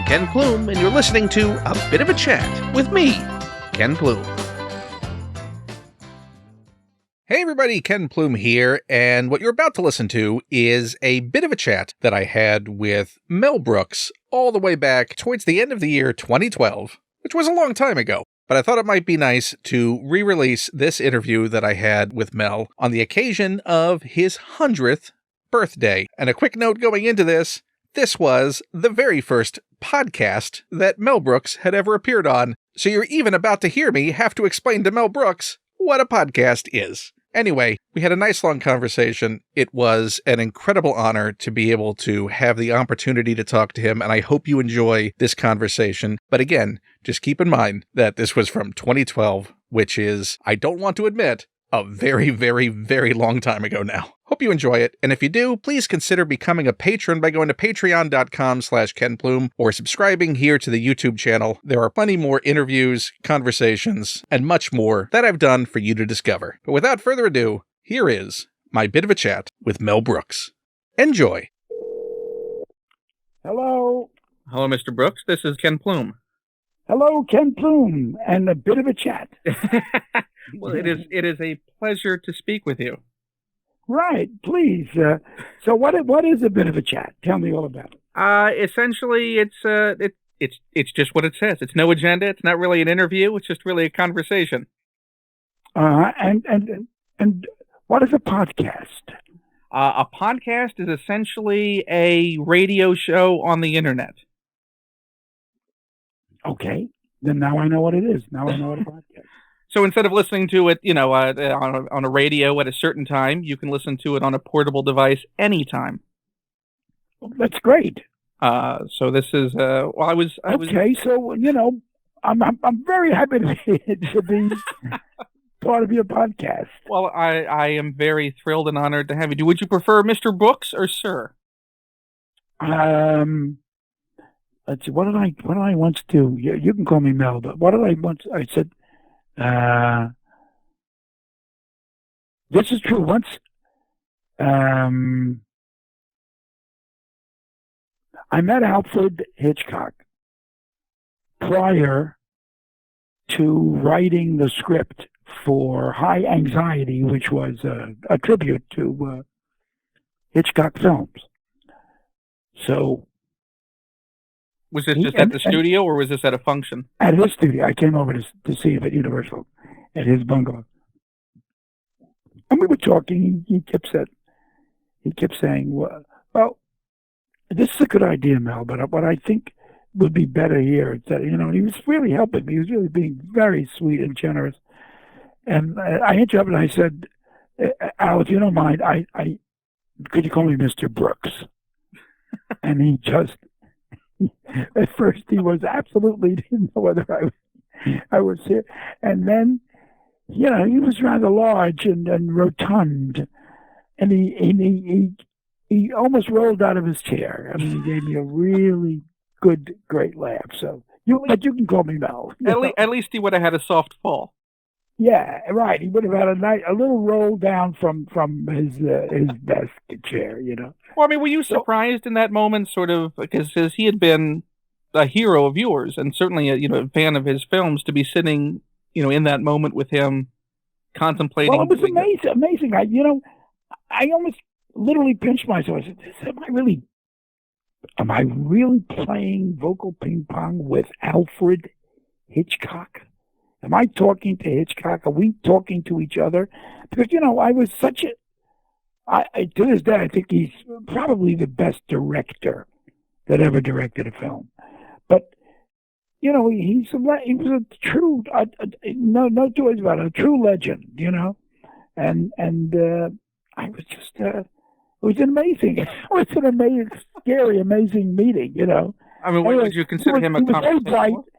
Ken Plume, and you're listening to A Bit of a Chat with me, Ken Plume. Hey everybody, Ken Plume here, and what you're about to listen to is a bit of a chat that I had with Mel Brooks all the way back towards the end of the year 2012, which was a long time ago. But I thought it might be nice to re-release this interview that I had with Mel on the occasion of his 100th birthday. And a quick note going into this was the very first podcast that Mel Brooks had ever appeared on. So you're even about to hear me have to explain to Mel Brooks what a podcast is. Anyway, we had a nice long conversation. It was an incredible honor to be able to have the opportunity to talk to him, and I hope you enjoy this conversation. But again, just keep in mind that this was from 2012, which is, I don't want to admit, a very, very, very long time ago now. Hope you enjoy it, and if you do, please consider becoming a patron by going to patreon.com/KenPlume or subscribing here to the YouTube channel. There are plenty more interviews, conversations, and much more that I've done for you to discover. But without further ado, here is my bit of a chat with Mel Brooks. Enjoy. Hello. Hello, Mr. Brooks. This is Ken Plume. Hello, Ken Plume, and a bit of a chat. Well, it is a pleasure to speak with you. Right, please. So what is a bit of a chat? Tell me all about it. Essentially, it's just what it says. It's no agenda. It's not really an interview. It's just really a conversation. And what is a podcast? A podcast is essentially a radio show on the internet. Okay, then now I know what it is. Now I know what a podcast is. So instead of listening to it, on a radio at a certain time, you can listen to it on a portable device anytime. Well, that's great. So this is okay. So I'm very happy to be part of your podcast. Well, I am very thrilled and honored to have you. Would you prefer Mr. Brooks or Sir? Let's see. What did I once do? You can call me Mel, but what did I once? I said. This is true. Once, I met Alfred Hitchcock prior to writing the script for High Anxiety, which was a tribute to Hitchcock films. So. Was this just at the studio, or was this at a function? At his studio. I came over to see him at Universal, at his bungalow. And we were talking. He kept saying, well, this is a good idea, Mel, but what I think would be better here is that, he was really helping me. He was really being very sweet and generous. And I interrupted and I said, Al, if you don't mind, could you call me Mr. Brooks? And he just... At first, he was absolutely didn't know whether I was here, and then, he was rather large and rotund, and he almost rolled out of his chair. I mean, he gave me a really great laugh. So you can call me Mel. At least he would have had a soft fall. Yeah, right. He would have had a little roll down from his desk chair, Well, I mean, were you surprised in that moment, sort of, because he had been a hero of yours and certainly a fan of his films, to be sitting, in that moment with him, contemplating. Well, it was amazing. I almost literally pinched myself. I said, am I really playing vocal ping pong with Alfred Hitchcock? Am I talking to Hitchcock? Are we talking to each other? Because, I was such to this day, I think he's probably the best director that ever directed a film. But, he was a true, no two ways about it, a true legend, And I was just, it was amazing, scary, amazing meeting, I mean, would you consider him a conversationalist?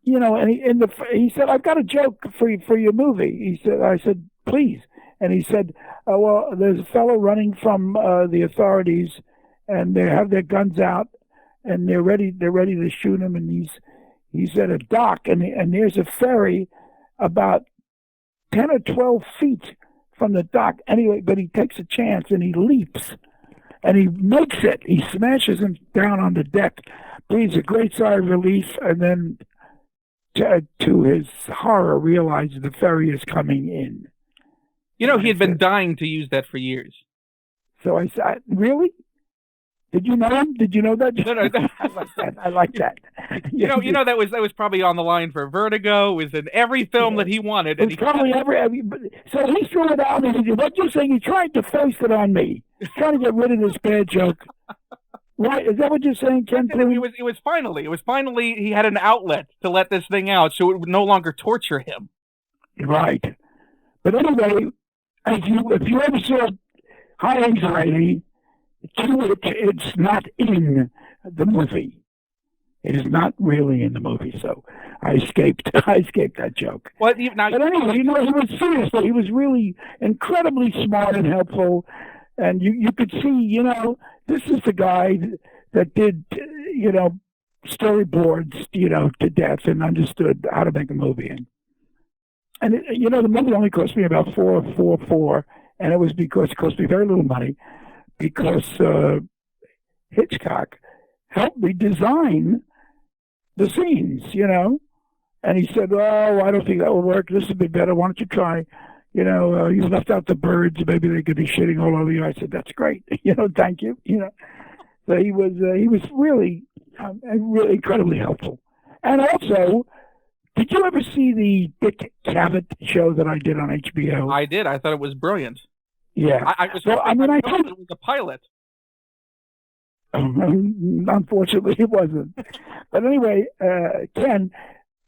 And he said, "I've got a joke for your movie." I said, "Please." And he said, "Well, there's a fellow running from the authorities, and they have their guns out, and they're ready to shoot him. And he's at a dock, and there's a ferry about 10 or 12 feet from the dock. Anyway, but he takes a chance and he leaps, and he makes it. He smashes him down on the deck, breathes a great sigh of relief, and then, to his horror, realizes the ferry is coming in. You know, he had been dying to use that for years. So I said, really? Did you know him? Did you know that? No. I like that. I like that. You know that was probably on the line for Vertigo. It was in every film that he wanted. It was probably every. So he threw it out, and what you're saying? He tried to foist it on me, trying to get rid of this bad joke. Right? Is that what you're saying, Ken? It was finally he had an outlet to let this thing out, so it would no longer torture him. Right. But anyway, if you ever saw High Anxiety, it's not in the movie. It is not really in the movie, so I escaped that joke. But anyway, he was seriously, he was really incredibly smart and helpful, and you could see, this is the guy that did, storyboards, to death and understood how to make a movie. And the movie only cost me about $4, and it was because it cost me very little money, because Hitchcock helped me design the scenes, and he said, "Oh, I don't think that will work. This would be better. Why don't you try? You left out the birds. Maybe they could be shitting all over you." I said, "That's great. Thank you." So he was really incredibly helpful. And also, did you ever see the Dick Cavett show that I did on HBO? I did. I thought it was brilliant. Yeah. I thought it was a pilot. Unfortunately, it wasn't. But anyway, Ken,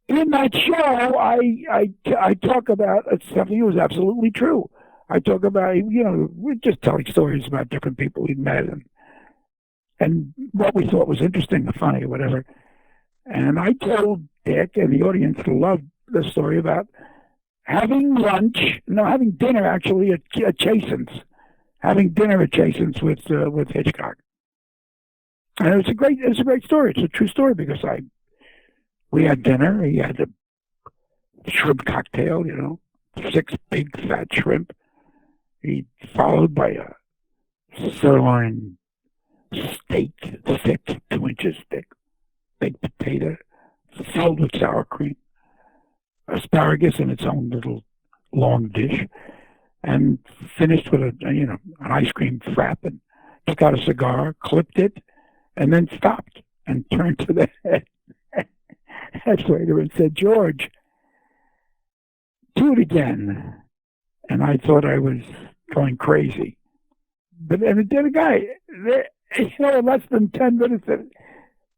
in that show, I talk about something that was absolutely true. I talk about, we're just telling stories about different people we've met and what we thought was interesting or funny or whatever. And I told Dick, and the audience loved the story about having dinner actually at Jason's. Having dinner at Jason's with Hitchcock. And it was a great story. It's a true story because we had dinner. He had a shrimp cocktail, 6 big fat shrimp. He followed by a sirloin steak, thick, 2 inches thick, baked potato, filled with sour cream, asparagus in its own little long dish, and finished with an ice cream frap, and took out a cigar, clipped it, and then stopped and turned to the head waiter and said, "George, do it again." And I thought I was going crazy. But and the guy, in less than 10 minutes,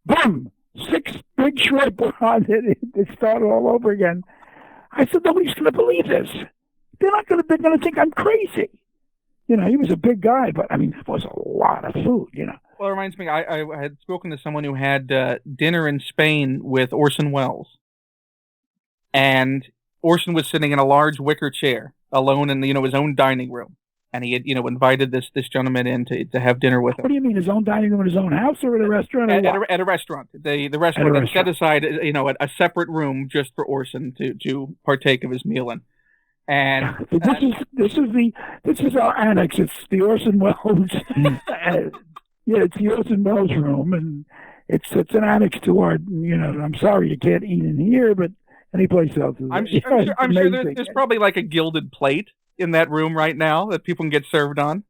boom, 6 big shrimp on it. It started all over again. I said, nobody's going to believe this. They're going to think I'm crazy. He was a big guy, but that was a lot of food, Well, it reminds me, I had spoken to someone who had dinner in Spain with Orson Welles. And Orson was sitting in a large wicker chair, alone in his own dining room. And he had, invited this gentleman in to have dinner with him. What do you mean, his own dining room in his own house or at a restaurant? At a restaurant. The restaurant had set aside, a separate room just for Orson to partake of his meal in. And this is our annex. It's the Orson Welles. It's the Orson Welles room, and it's an annex to our. I'm sorry you can't eat in here, but any place else. I'm sure there's probably like a gilded plate in that room right now that people can get served on.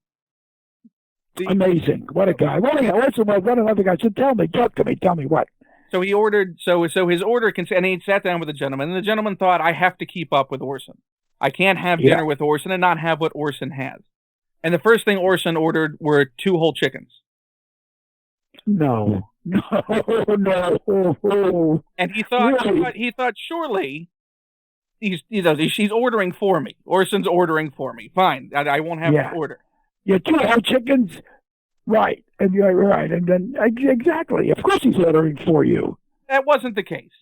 Amazing! What a guy! What another guy! So talk to me. Tell me what. So he ordered. So his order and he sat down with the gentleman, and the gentleman thought, I have to keep up with Orson. I can't have dinner with Orson and not have what Orson has. And the first thing Orson ordered were 2 whole chickens. No. And he thought surely she's ordering for me. Orson's ordering for me. Fine, I won't have to order. Yeah, 2 whole chickens. Right, and you're right, and then exactly. Of course, he's ordering for you. That wasn't the case.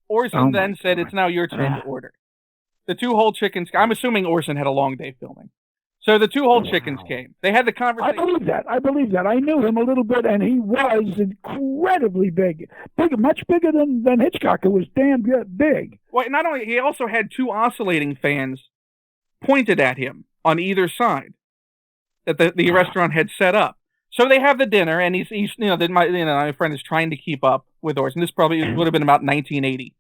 Orson then said, "It's now your turn to order." The 2 whole chickens. I'm assuming Orson had a long day filming. So the 2 whole chickens came. They had the conversation. I believe that. I knew him a little bit, and he was incredibly big, much bigger than Hitchcock. It was damn big. Well, not only, he also had 2 oscillating fans pointed at him on either side that the restaurant had set up. So they have the dinner, and he's my friend is trying to keep up with Orson. This probably would have been about 1980.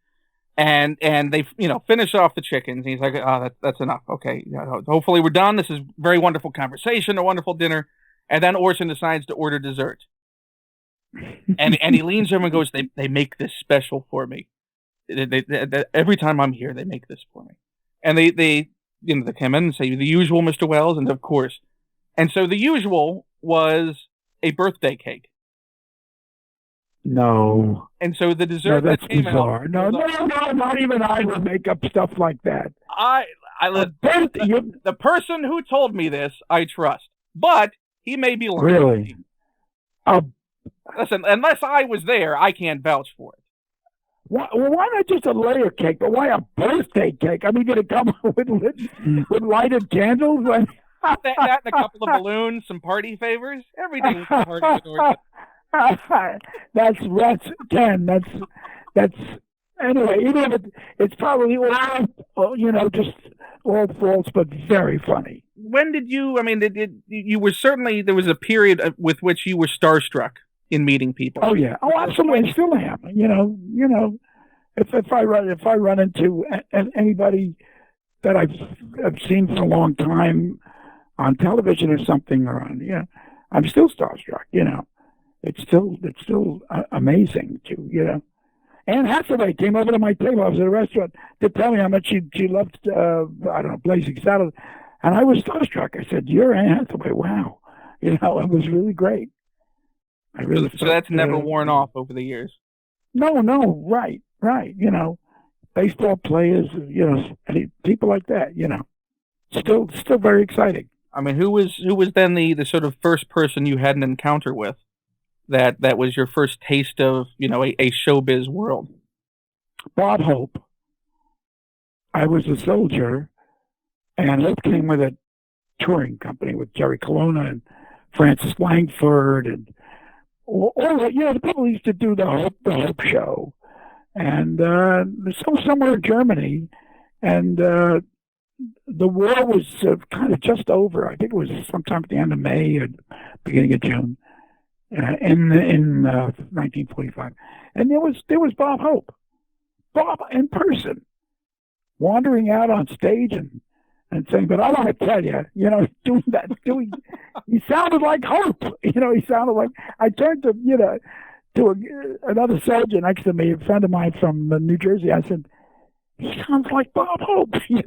And they, finish off the chickens. And he's like, oh, that's enough. Okay. Hopefully we're done. This is very wonderful conversation, a wonderful dinner. And then Orson decides to order dessert. And he leans over and goes, they make this special for me. Every time I'm here, they make this for me. And they come in and say, the usual, Mr. Wells, and of course. And so the usual was a birthday cake. No. And so the dessert that's that came bizarre. out. No, not even I would make up stuff like that. The person who told me this, I trust. But he may be lying. Really? Listen, unless I was there, I can't vouch for it. Why not just a layer cake? But why a birthday cake? I mean, did it come with lighted candles? that and a couple of balloons, some party favors. Everything was a party. That's Ken. That's anyway. Even if it's probably all just all false, but very funny. When did you? I mean, you were certainly there was a period with which you were starstruck in meeting people. Oh yeah. Oh, absolutely. I still am. If I run into anybody that I've seen for a long time on television or something, or on I'm still starstruck. It's still amazing to. Anne Hathaway came over to my table. I was at a restaurant to tell me how much she loved Blazing Saddles, and I was starstruck. I said, "You're Anne Hathaway! Wow!" It was really great. So that's never worn off over the years. No, right. Baseball players, people like that, still very exciting. I mean, who was then the sort of first person you had an encounter with that was your first taste of, a showbiz world? Bob Hope. I was a soldier, and Hope came with a touring company with Jerry Colonna and Francis Langford and all the people who used to do the Hope show. And so somewhere in Germany, and the war was kind of just over. I think it was sometime at the end of May or beginning of June in 1945. And there was Bob Hope, Bob in person, wandering out on stage and saying, "But I want to tell you, he sounded like Hope. He sounded like." I turned to another soldier next to me, a friend of mine from New Jersey. I said, "He sounds like Bob Hope." We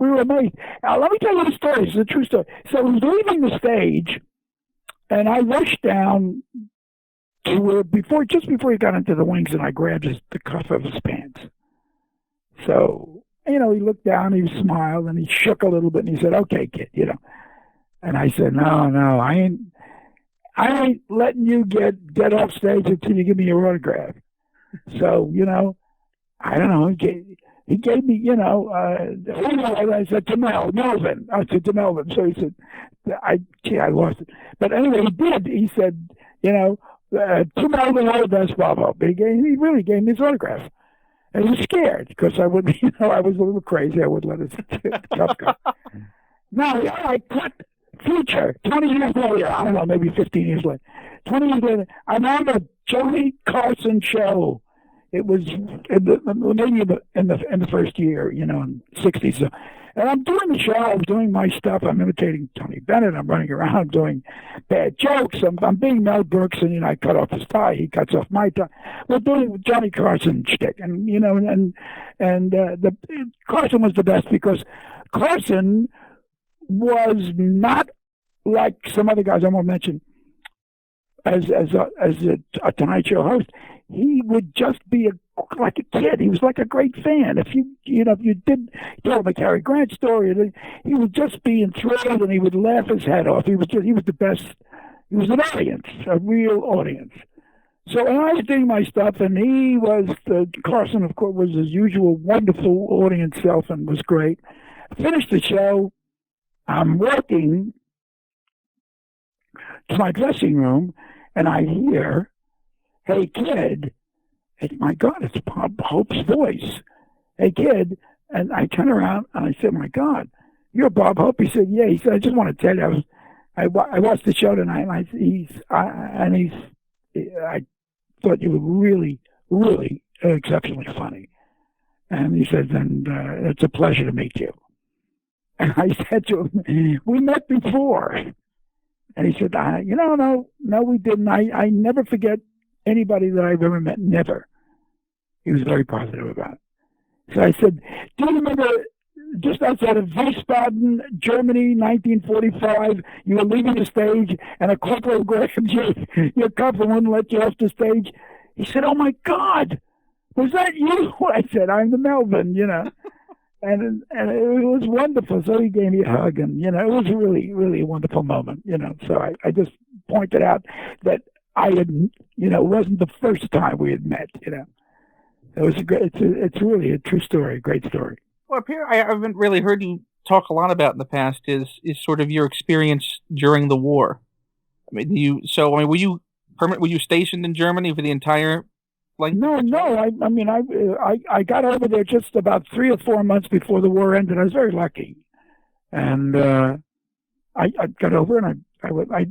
were amazed. Now, let me tell you the story. It's a true story. So he was leaving the stage, and I rushed down to just before he got into the wings, and I grabbed the cuff of his pants. So he looked down, he smiled, and he shook a little bit, and he said, "Okay, kid," And I said, "No, I ain't letting you get off stage until you give me your autograph." So, I don't know. He gave me, I said to Melvin. I said to Melvin. So he said, I lost it. But anyway, he did. He said, to Melvin, all the best, Bob Hope. He really gave me his autograph. And he was scared because I would, I was a little crazy. I would let his cuff go. Now, I cut future 20 years later. I don't know, maybe 15 years later. 20 years later, I'm on the Johnny Carson show. It was maybe in the first year, in the 60s. So, and I'm doing the show. I'm doing my stuff. I'm imitating Tony Bennett. I'm running around. I'm doing bad jokes. I'm being Mel Brooks, and I cut off his tie. He cuts off my tie. We're doing Johnny Carson shtick, and the Carson was the best because Carson was not like some other guys I won't mention as a Tonight Show host. He would just be like a kid. He was like a great fan. If you did tell him a Cary Grant story, he would just be enthralled and he would laugh his head off. He was the best. He was an audience, a real audience. So and I was doing my stuff, and he was Carson, of course, was his usual wonderful audience self and was great. Finished the show. I'm walking to my dressing room, and I hear, "Hey, kid." And my God, it's Bob Hope's voice. "Hey, kid." And I turn around, and I said, "My God, you're Bob Hope?" He said, "Yeah." He said, "I just want to tell you, I watched the show tonight, and I thought you were really, really exceptionally funny. And he says, and it's a pleasure to meet you. And I said to him, we met before. And he said, no, we didn't. I never forget anybody that I've ever met. Never. He was very positive about it. So I said, do you remember just outside of Wiesbaden, Germany, 1945, you were leaving the stage and a corporal grabbed your cuff and wouldn't let you off the stage? He said, oh my God, was that you? I said, I'm the Melvin, And it was wonderful. So he gave me a hug, and it was really, really a wonderful moment. So I just pointed out that I had, wasn't the first time we had met. It was it's really a true story, a great story. Well, Pierre, I haven't really heard you talk a lot about in the past is sort of your experience during the war. I mean, were you stationed in Germany for the entire? No. I got over there just about 3 or 4 months before the war ended. I was very lucky, and I got over and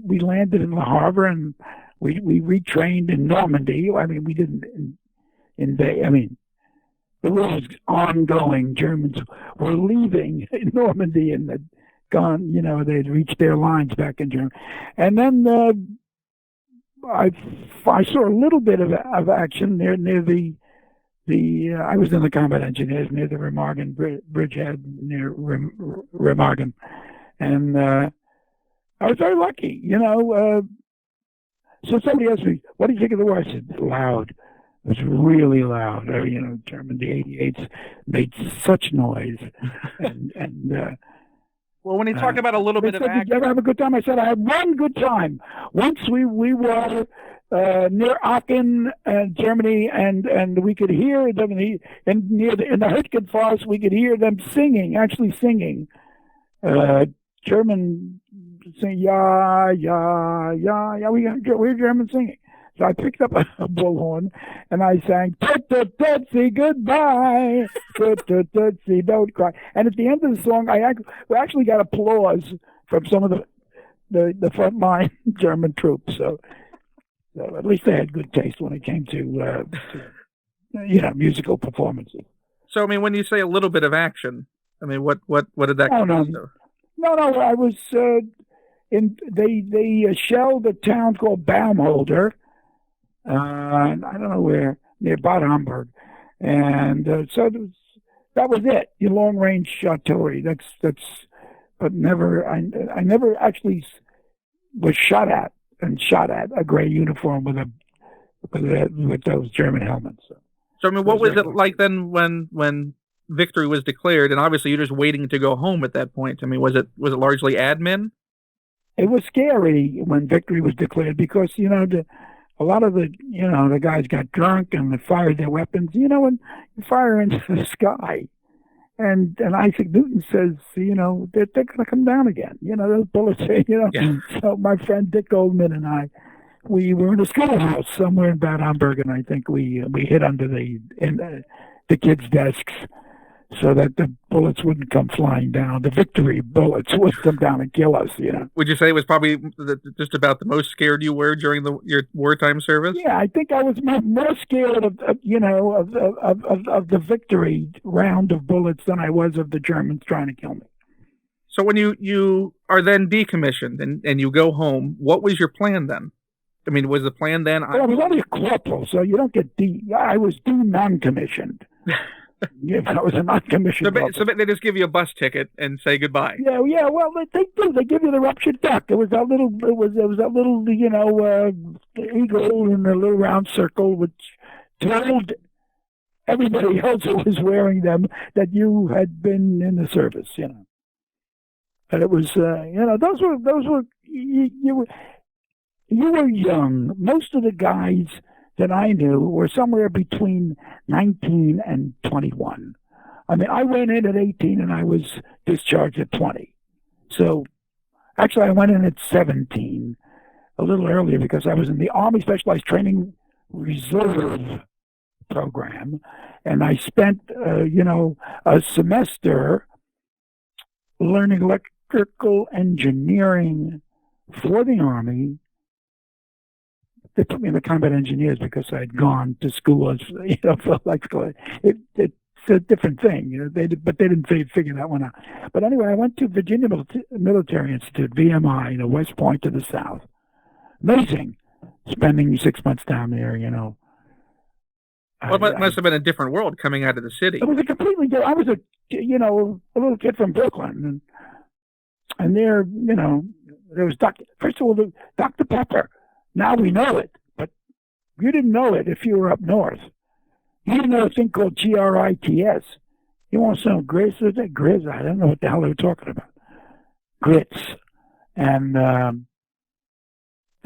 we landed in Le Havre and we retrained in Normandy. I mean, we didn't the war was ongoing. Germans were leaving Normandy and had gone. They'd reached their lines back in Germany, and then. I saw a little bit of action near the I was in the combat engineers near the Remagen bridgehead near Remagen, and I was very lucky, So somebody asked me, "What do you think of the war?" I said, "Loud." It was really loud. German D-88s made such noise, and well, when you talk about a little bit of action, did you ever have a good time? I said, I had one good time. Once we were near Aachen, Germany, and we could hear them in the Hitchcock forest. We could hear them actually singing. German sing, yeah, yeah, yeah, yeah. We heard German singing. So I picked up a bullhorn and I sang "Tootsie goodbye, Tootsie don't cry." And at the end of the song, we actually got applause from some of the frontline German troops. So at least they had good taste when it came to musical performances. So I mean, when you say a little bit of action, I mean, what did that consist of? No. I was they shelled a town called Baumholder. I don't know where, near Bad Homburg, and so that was it. Your long range artillery. But never. I never actually was shot at a gray uniform with those German helmets. So I mean, what was it like then when victory was declared? And obviously, you're just waiting to go home at that point. I mean, was it largely admin? It was scary when victory was declared because a lot of the guys got drunk and they fired their weapons. And you fire into the sky, and Isaac Newton says, they're going to come down again. Those bullets. Yeah. So my friend Dick Goldman and I, we were in a schoolhouse somewhere in Bad Homburg, and I think we hid under the kids' desks so that the bullets wouldn't come flying down. The victory bullets wouldn't come down and kill us. Would you say it was probably just about the most scared you were during your wartime service? Yeah, I think I was more scared of the victory round of bullets than I was of the Germans trying to kill me. So when you are then decommissioned and you go home, what was your plan then? I mean, was the plan then? Well, I was only a corporal, so you don't get I was non-commissioned. Yeah, I was a non-commissioned. So they just give you a bus ticket and say goodbye. Yeah. Well, they do. They give you the ruptured duck. It was that little, eagle in a little round circle, which told everybody else who was wearing them that you had been in the service. But it was, those were you were young. Most of the guys that I knew were somewhere between 19 and 21. I mean, I went in at 18 and I was discharged at 20. So actually I went in at 17, a little earlier because I was in the Army Specialized Training Reserve program. And I spent, a semester learning electrical engineering for the Army they put me in the combat engineers because I'd gone to school as for electrical. It's a different thing, but they didn't figure that one out. But anyway, I went to Virginia Military Institute, VMI, West Point to the south. Amazing, spending 6 months down there. Well, it must have been a different world coming out of the city. It was a completely different. I was a little kid from Brooklyn, and there was first of all, Dr. Pepper. Now we know it, but you didn't know it if you were up north. You didn't know a thing called GRITS. You want some grits? Was it grits? I don't know what the hell they were talking about. Grits. And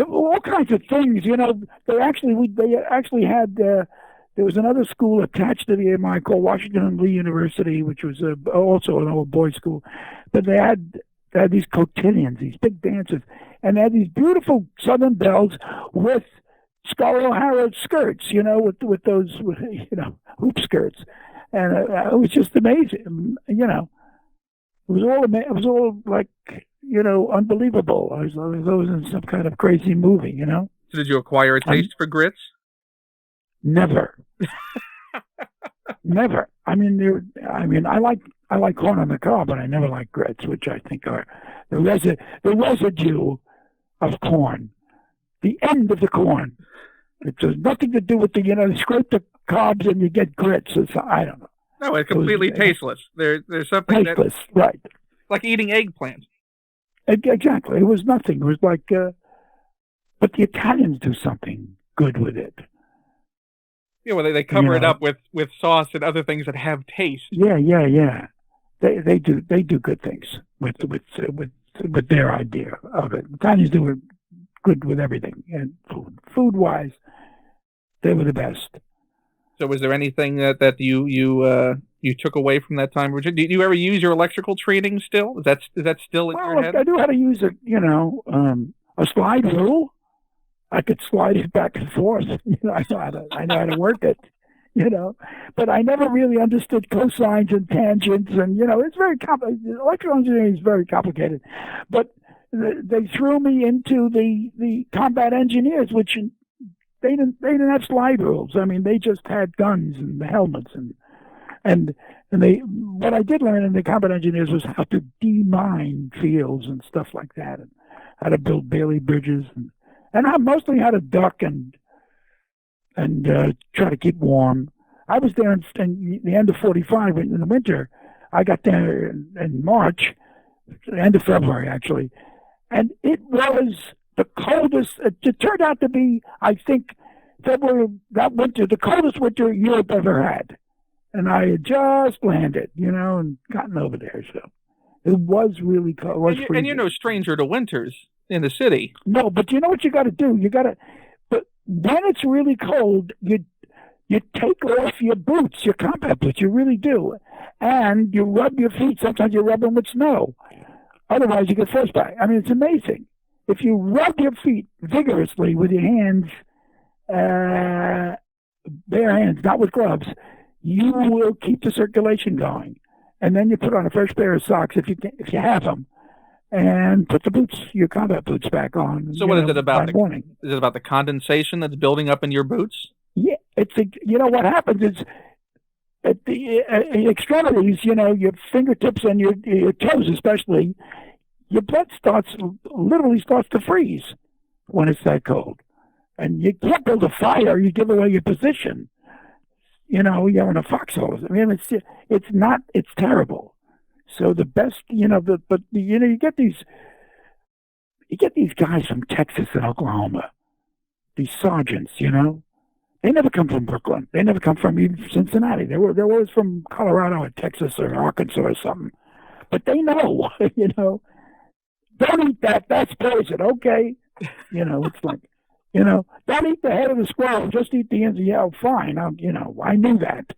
all kinds of things. They actually had. There was another school attached to the AMI called Washington and Lee University, which was also an old boys' school. But they had these cotillions, these big dancers, and they had these beautiful Southern belles with Scarlett O'Hara skirts, with those, hoop skirts, and it was just amazing. It was all like, unbelievable. I was always in some kind of crazy movie, So did you acquire a taste for grits? Never. Never. I like corn on the cob, but I never like grits, which I think are the residue of corn, the end of the corn. It has nothing to do with you scrape the cobs and you get grits. I don't know. No, it's completely tasteless. There's something tasteless, right? Like eating eggplant. Exactly. It was nothing. It was like, but the Italians do something good with it. Well, they cover it up with sauce and other things that have taste. Yeah. They do good things with their idea of it. Italians do it good with everything, and food wise, they were the best. So, was there anything that you took away from that time, Richard? Did you ever use your electrical training still? Is that still in your head? I knew how to use a slide rule. I could slide it back and forth. I know how to work it. But I never really understood cosines and tangents, and it's very complicated. Electrical engineering is very complicated. But they threw me into the combat engineers, which they didn't have slide rules. I mean, they just had guns and the helmets, and what I did learn in the combat engineers was how to demine fields and stuff like that, and how to build Bailey bridges, and mostly how to duck and try to keep warm. I was there in the end of 45 in the winter. I got there in March, the end of February actually, and it was the coldest. It turned out to be, I think, February that winter, the coldest winter Europe ever had. And I had just landed, and gotten over there, so it was really cold. And you're no stranger to winters in the city. No, but you know what you got to do? But when it's really cold, you take off your boots, your combat boots, you really do. And you rub your feet. Sometimes you rub them with snow. Otherwise, you get frostbite. I mean, it's amazing. If you rub your feet vigorously with your hands, bare hands, not with gloves, you will keep the circulation going. And then you put on a fresh pair of socks if you have them, and put your combat boots back on. So what is it about? Morning. Is it about the condensation that's building up in your boots? Yeah, what happens is at the extremities, your fingertips and your toes especially, your blood literally starts to freeze when it's that cold. And you can't build a fire, you give away your position. You're in a foxhole. I mean, it's terrible. So the best, you get these guys from Texas and Oklahoma, these sergeants, they never come from Brooklyn. They never come from even Cincinnati. They're always from Colorado or Texas or Arkansas or something. But they know, don't eat that. That's poison. Okay. It's like, don't eat the head of the squirrel. Just eat the ends. Yeah, fine. I knew that.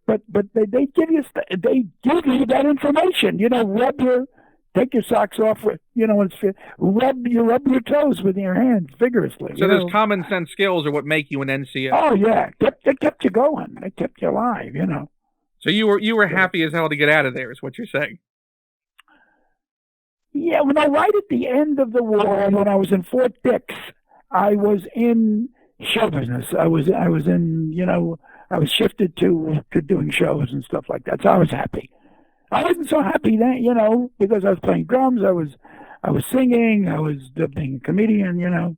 But they give you that information. Take your socks off. Rub your toes with your hands vigorously. So those common sense skills are what make you an NCO. Oh yeah, they kept you going. They kept you alive. So you were happy as hell to get out of there, is what you're saying. Yeah, right at the end of the war, when I was in Fort Dix, I was in show business. I was in, I was shifted to doing shows and stuff like that. So I was happy. I wasn't so happy then, because I was playing drums. I was singing. I was being a comedian,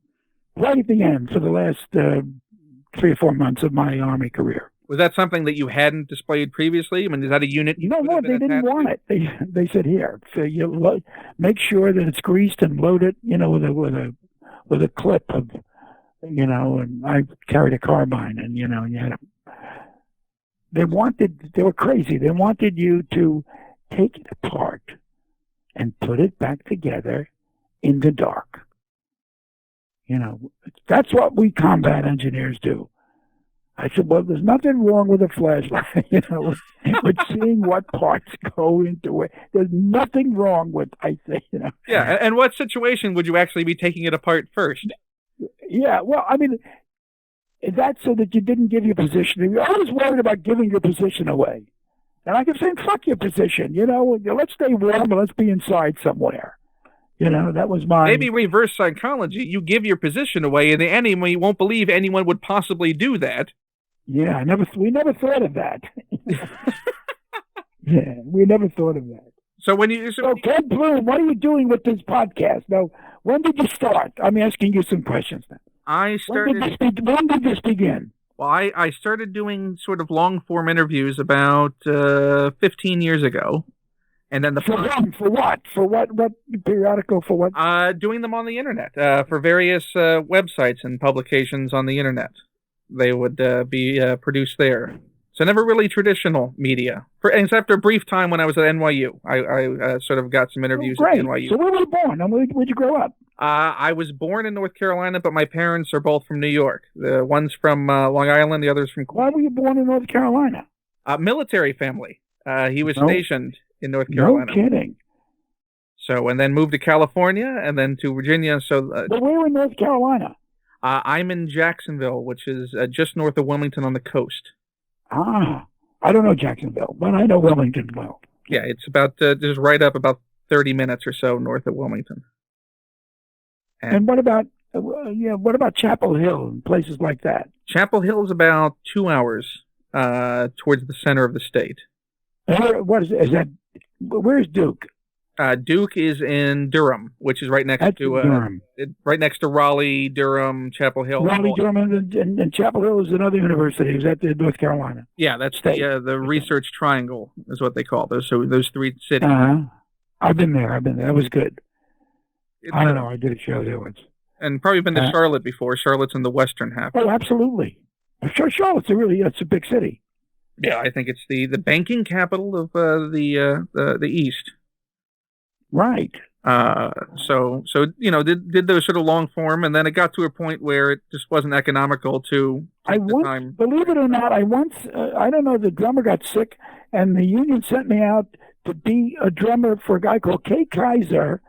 right at the end for the last 3 or 4 months of my Army career. Was that something that you hadn't displayed previously? I mean, is that a unit? You know what? They didn't want it. They said, here, so make sure that it's greased and load it, with a clip of, and I carried a carbine, and you had they were crazy. They wanted you to take it apart and put it back together in the dark. That's what we combat engineers do. I said, well, there's nothing wrong with a flashlight, with seeing what parts go into it. There's nothing wrong with, I say, Yeah, and what situation would you actually be taking it apart first? Yeah, well, I mean, that's so that you didn't give your position. You're always worried about giving your position away. And I kept saying, fuck your position, let's stay warm and let's be inside somewhere. That was my... Maybe reverse psychology. You give your position away, and the enemy won't believe anyone would possibly do that. Yeah, we never thought of that. Yeah, we never thought of that. So Ken Plume, what are you doing with this podcast? Now, when did you start? I'm asking you some questions now. I started... When did this begin? Well, I started doing sort of long-form interviews about 15 years ago. And then For what? For what periodical? For what? Doing them on the internet for various websites and publications on the internet. They would be produced there. So never really traditional media. Except for a brief time when I was at NYU. I sort of got some interviews at NYU. So where were you born? Where'd you grow up? I was born in North Carolina, but my parents are both from New York. The one's from Long Island, the other's from... Why were you born in North Carolina? Military family. He was stationed in North Carolina. No kidding. So, and then moved to California, and then to Virginia. So, but where in North Carolina? I'm in Jacksonville, which is just north of Wilmington on the coast. I don't know Jacksonville, but I know Wilmington well. Yeah, it's about just right up about 30 minutes or so north of Wilmington. And what about Chapel Hill and places like that? Chapel Hill is about 2 hours towards the center of the state. What is that? Where's Duke? Duke is in Durham, which is right next to right next to Raleigh, Durham, Chapel Hill. Raleigh, Durham, and Chapel Hill is another university. Is that North Carolina? Yeah, that's the Research Triangle is what they call those. So those three cities. I've been there. That was good. I don't know. I did a show there once. And probably been to Charlotte before. Charlotte's in the western half. Oh, absolutely. Charlotte's it's a big city. Yeah, I think it's the banking capital of the East. Right. So did those sort of long form, and then it got to a point where it just wasn't economical to take the time. Believe it or not, I don't know, the drummer got sick, and the union sent me out to be a drummer for a guy called Kay Kaiser,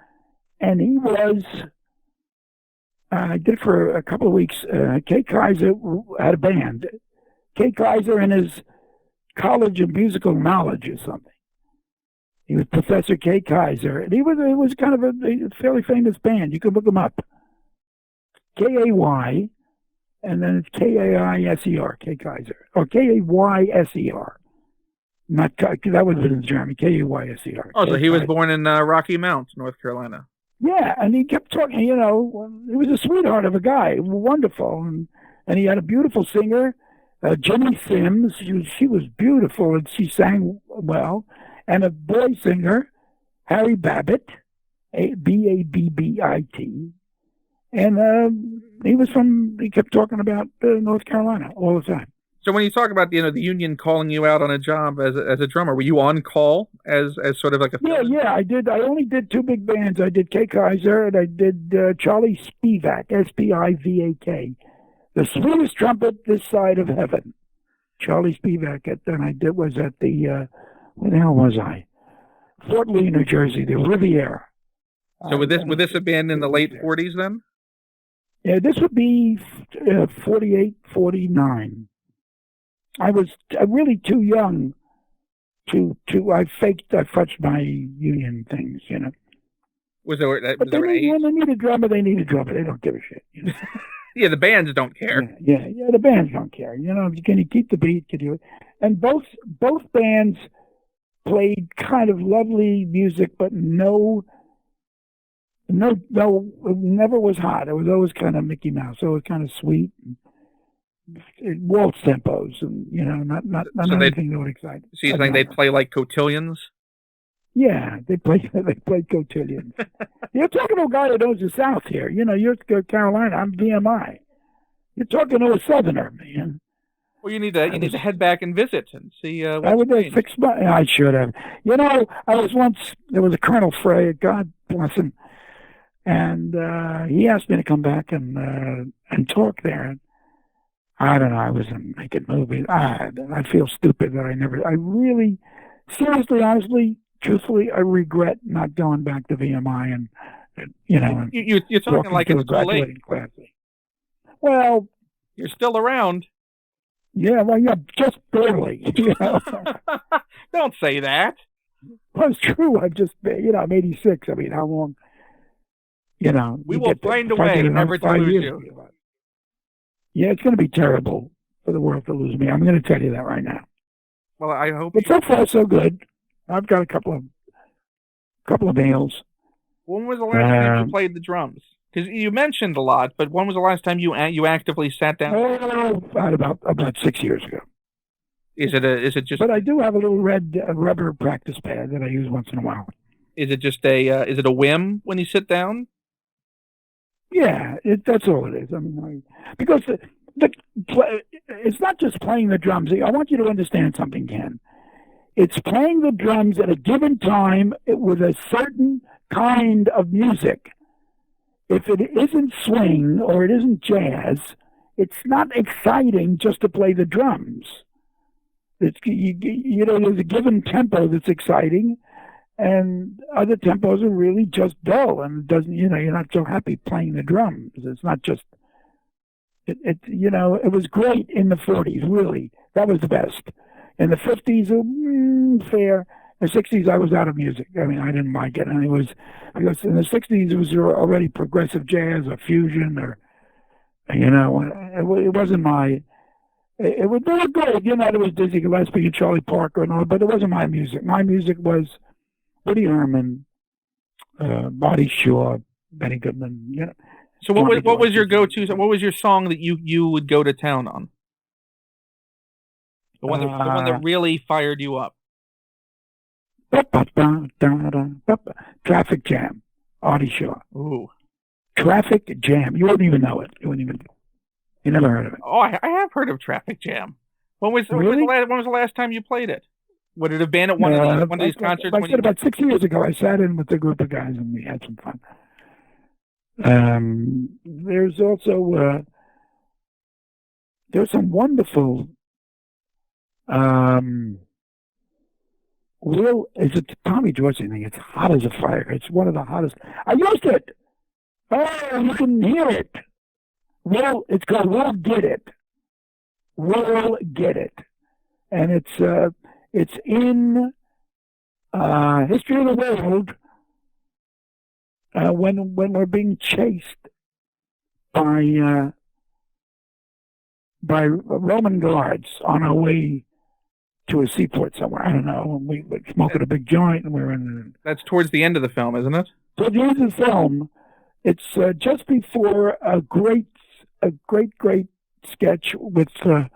and he was... I did it for a couple of weeks. Kay Kaiser had a band. Kay Kaiser and his College of Musical Knowledge or something. He was Professor Kay Kaiser, and it was kind of a fairly famous band. You could look him up. K-A-Y, and then it's K-A-I-S-E-R, Kay Kaiser, or K-A-Y-S-E-R. Not that was in German. K-A-Y-S-E-R. Oh, so he was born in Rocky Mount, North Carolina. Yeah, and he kept talking, he was a sweetheart of a guy, wonderful. And he had a beautiful singer, Jenny Sims. She was beautiful, and she sang well. And a boy singer, Harry Babbitt, B-A-B-B-I-T. And he kept talking about North Carolina all the time. So when you talk about the union calling you out on a job as a drummer, were you on call as sort of like a... Yeah, I did. I only did two big bands. I did Kay Kaiser and I did Charlie Spivak, S-P-I-V-A-K, the sweetest trumpet this side of heaven. Charlie Spivak. Then was at the where the hell was I? Fort Lee, New Jersey, the Riviera. So would this have been in the late 40s then? Yeah, this would be 48, 49. I was really too young I fudged my union things, Was there but when they need a drummer, they need a drummer. They don't give a shit. Yeah, the bands don't care. Yeah. The bands don't care. Can you keep the beat? Can you? And both bands played kind of lovely music, but no, it never was hot. It was always kind of Mickey Mouse. So it was kind of sweet, waltz tempos, and not anything that would excite. So you think they play like cotillions? Yeah, they played cotillions. You're talking to a guy that knows the South here. You're Carolina. I'm VMI. You're talking to a Southerner, man. Well, you need to head back and visit and see. I would have 6 months. I should have. I was once. There was a Colonel Frey. God bless him, and he asked me to come back and talk there. I don't know. I was making movies. I feel stupid that I really, seriously, honestly, truthfully, I regret not going back to VMI and you're talking like it's too late. Class. Well, you're still around. Yeah, well, yeah, just barely. Don't say that. Well, it's true. I've just been, I'm 86. I mean, how long? We will find a way never to lose you. Yeah, it's going to be terrible for the world to lose me. I'm going to tell you that right now. Well, I hope. But so far, so good. I've got a couple of nails. When was the last time you played the drums? Because you mentioned a lot, but when was the last time you actively sat down? About 6 years ago. Is it just? But I do have a little red rubber practice pad that I use once in a while. Is it just is it a whim when you sit down? Yeah, that's all it is. I mean, because it's not just playing the drums. I want you to understand something, Ken. It's playing the drums at a given time with a certain kind of music. If it isn't swing or it isn't jazz, it's not exciting just to play the drums. There's a given tempo that's exciting, and other tempos are really just dull, and it doesn't. You're not so happy playing the drums. It's not just. It was great in the 40s. Really, that was the best. In the 50s, fair. In the 60s, I was out of music. I mean, I didn't like it, and it was because in the 60s it was already progressive jazz or fusion, or it wasn't my. It was very good. There was Dizzy Gillespie and Charlie Parker and all, but it wasn't my music. My music was Woody Herman, Marty Shaw, Benny Goodman. So what was your go-to? What was your song that you would go to town on? The one that really fired you up. Traffic Jam, Artie Shaw. Ooh. Traffic Jam. You wouldn't even know it. You never heard of it. Oh, I have heard of Traffic Jam. When was the last time you played it? Would it have been at one of these concerts? Like I said, about 6 years ago, I sat in with a group of guys and we had some fun. There's also there's some wonderful. Is it Tommy Dorsey thing? It's hot as a fire. It's one of the hottest. I used it. Oh, you can hear it. Well, it's called We'll Get It. We'll Get It. And it's in History of the World when we're being chased by Roman guards on our way to a seaport somewhere. I don't know. We were smoking a big joint, and we're in. That's towards the end of the film, isn't it? Towards the end of the film, it's just before a great sketch with who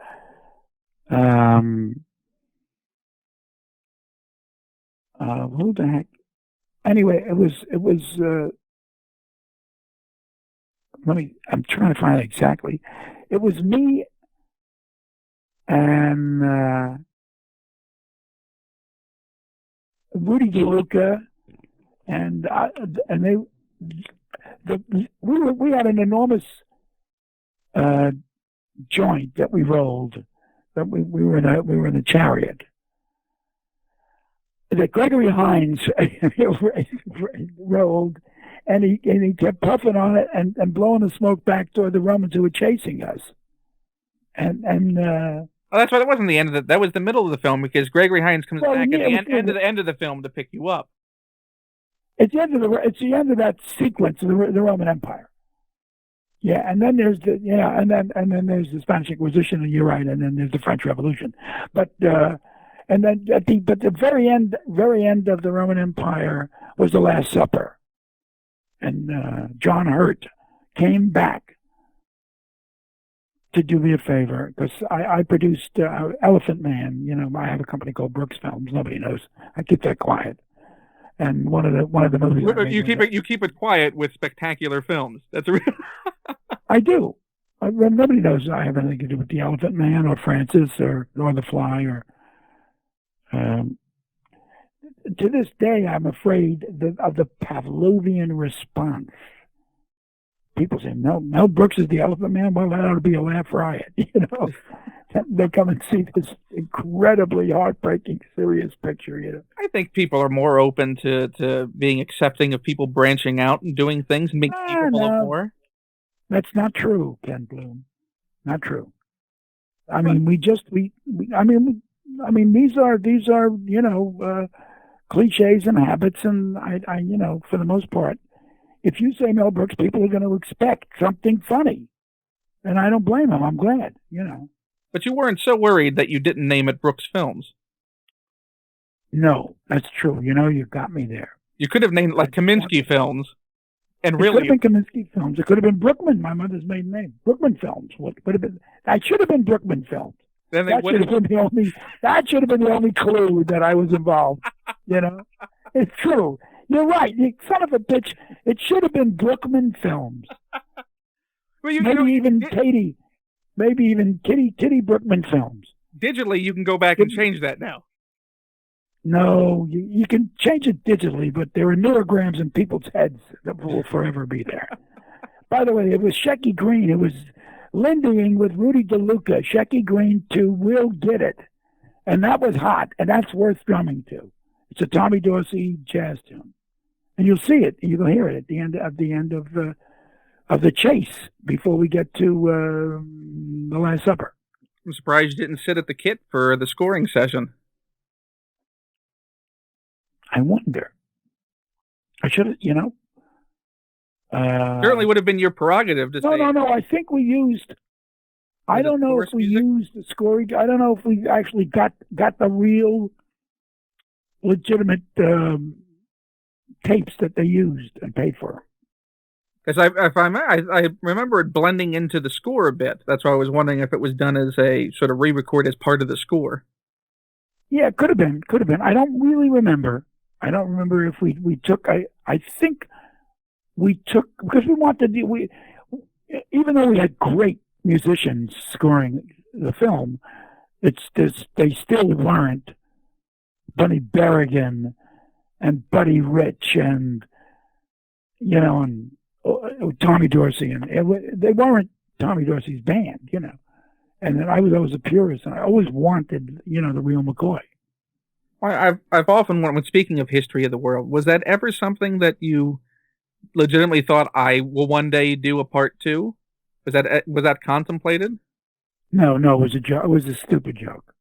the heck? Anyway, it was. I'm trying to find it exactly. It was me and Rudy DeLuca, and we had an enormous joint that we rolled. That we were in a chariot. That Gregory Hines rolled, and he kept puffing on it and blowing the smoke back toward the Romans who were chasing us. Oh, that's why that wasn't the end of that was the middle of the film, because Gregory Hines comes back at the end of the film to pick you up. It's the end of that sequence of the Roman Empire. Yeah, and then there's and then there's the Spanish Inquisition, and you're right, and then there's the French Revolution. But and then the very end of the Roman Empire was the Last Supper, and John Hurt came back to do me a favor because I produced Elephant Man. You know, I have a company called Brooks Films. Nobody knows. I keep that quiet. And one of the movies you keep it quiet with spectacular films. That's a real. I do. Nobody knows I have anything to do with The Elephant Man or Francis or The Fly or. To this day, I'm afraid of the Pavlovian response. People say, Mel Brooks is The Elephant Man? Well, that ought to be a laugh riot, you know. They come and see this incredibly heartbreaking, serious picture, you know. I think people are more open to being accepting of people branching out and doing things and being capable of more. That's not true, Ken Plume. Not true. I mean, these are you know, cliches and habits, and I you know, for the most part, if you say Mel Brooks, people are going to expect something funny, and I don't blame them. I'm glad, you know. But you weren't so worried that you didn't name it Brooks Films. No, that's true. You know, you got me there. You could have named it like Kaminsky Films. And it could have been Kaminsky Films. It could have been Brookman, my mother's maiden name. Brookman Films. What would have been? That should have been Brookman Films. That should have been the only clue that I was involved. You know, it's true. You're right. You son of a bitch. It should have been Brookman Films. Well, Maybe even Kitty Brookman Films. Digitally, you can go back and change that now. No, you can change it digitally, but there are neurograms in people's heads that will forever be there. By the way, it was Shecky Green. It was Lindying with Rudy DeLuca. Shecky Green to We'll Get It. And that was hot, and that's worth drumming to. It's a Tommy Dorsey jazz tune. And you'll see it, and you'll hear it at the end of the chase before we get to the Last Supper. I'm surprised you didn't sit at the kit for the scoring session. I wonder. I should have, you know. Certainly would have been your prerogative to say. No. I think we used. I don't know if we used the scoring. I don't know if we actually got the real, legitimate tapes that they used and paid for. Because I remember it blending into the score a bit. That's why I was wondering if it was done as a sort of re-record as part of the score. Yeah, could have been. I don't really remember. I don't remember if we took. I think we took because we wanted to. Even though we had great musicians scoring the film, they still weren't Bunny Berrigan and Buddy Rich and you know and Tommy Dorsey and they weren't Tommy Dorsey's band, you know. And then I was always a purist, and I always wanted the real McCoy. I've often when speaking of history of the world, was that ever something that you legitimately thought I will one day do a part 2? Was that contemplated? No, it was a joke. It was a stupid joke.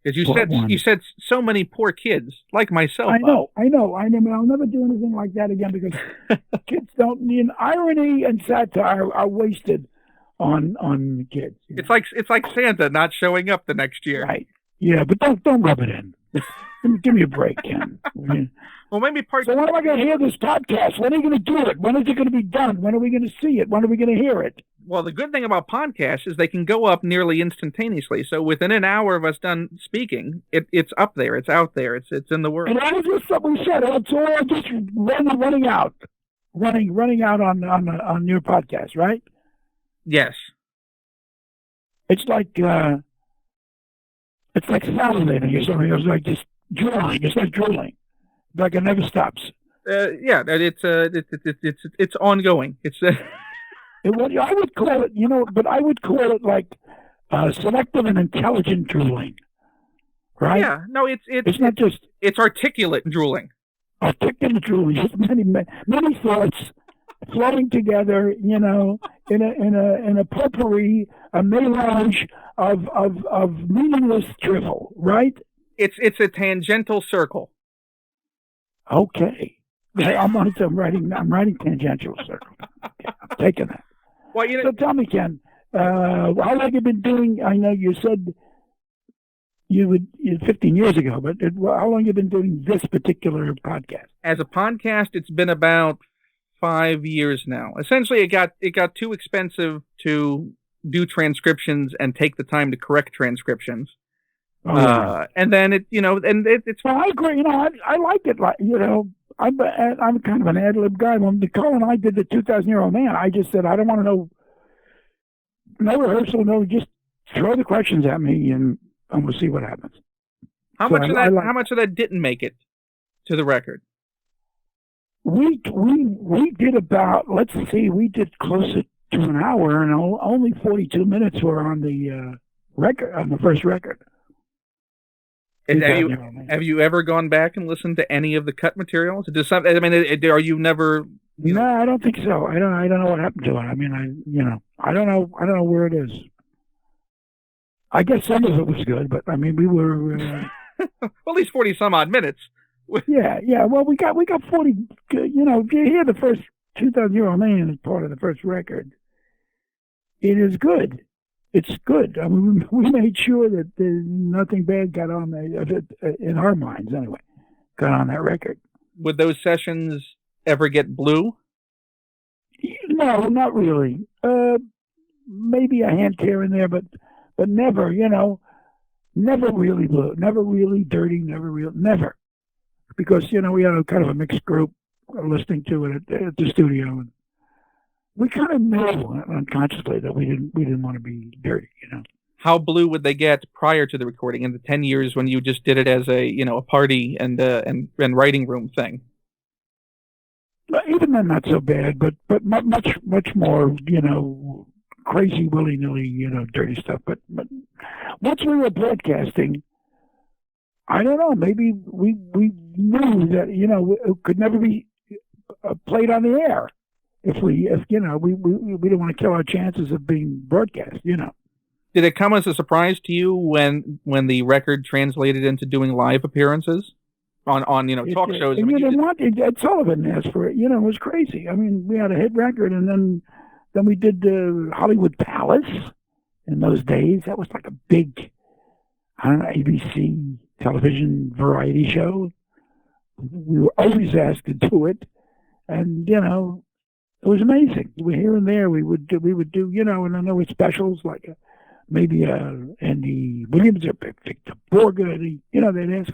Because you said so many poor kids like myself. I know. I'll never do anything like that again because kids don't need irony and satire are wasted on kids. It's like Santa not showing up the next year. Right. Yeah, but don't rub it in. Give me a break, Ken. Well, maybe So when am I going to hear this podcast? When are you going to do it? When is it going to be done? When are we going to see it? When are we going to hear it? Well, the good thing about podcasts is they can go up nearly instantaneously. So within an hour of us done speaking, it's up there. It's out there. It's in the world. And that was just something we said. It's all just running out on your podcast, right? Yes. It's like salivating or something. It's like just drooling. It's like drooling. Like it never stops. Yeah, it's ongoing. It's. I would call it, but I would call it like selective and intelligent drooling, right? Yeah, no, it's not just it's articulate drooling. Articulate drooling, just many thoughts flowing together, in a potpourri, a melange of meaningless drivel, right? It's a tangential circle. Okay, I'm writing tangential circle. Okay, I'm taking that. Well, So tell me, Ken, how long have you been doing? I know you said you 15 years ago, but how long have you been doing this particular podcast? As a podcast, it's been about 5 years now. Essentially, it got too expensive to do transcriptions and take the time to correct transcriptions. Oh, yeah. And then it's. Well, I agree. I like it. Like, I'm kind of an ad lib guy. When Nicole and I did the 2,000-year-old man, I just said I don't want to know. No rehearsal, no. Just throw the questions at me, and we'll see what happens. How much of that didn't make it to the record? We did about, let's see, we did closer to an hour, and only 42 minutes were on the record, on the first record. Have you ever gone back and listened to any of the cut materials? Are you never? No, I don't think so. I don't know what happened to it. I mean, I don't know where it is. I guess some of it was good, but I mean, we were well, at least 40 some odd minutes. Yeah. Well, we got 40. If you hear the first 2,000-year-old man as part of the first record, it is good. It's good. I mean, we made sure that nothing bad got on in our minds anyway. Got on that record. Would those sessions ever get blue? No, not really. Maybe a hint here and there, but never. Never really blue. Never really dirty. Never. Because we had a kind of a mixed group listening to it at the studio, and we kind of knew unconsciously that we didn't want to be dirty. How blue would they get prior to the recording in the 10 years when you just did it as a party and writing room thing? Even then, not so bad, but much more crazy willy nilly dirty stuff. But once we were broadcasting, I don't know. Maybe we knew that it could never be played on the air if we don't want to kill our chances of being broadcast. Did it come as a surprise to you when the record translated into doing live appearances on talk shows? Ed Sullivan asked for it. It was crazy. I mean, we had a hit record, and then we did the Hollywood Palace in those days. That was like a big, ABC television variety show. We were always asked to do it, and it was amazing. Here and there we would do, and then there were specials like maybe Andy Williams or Victor Borga. They'd ask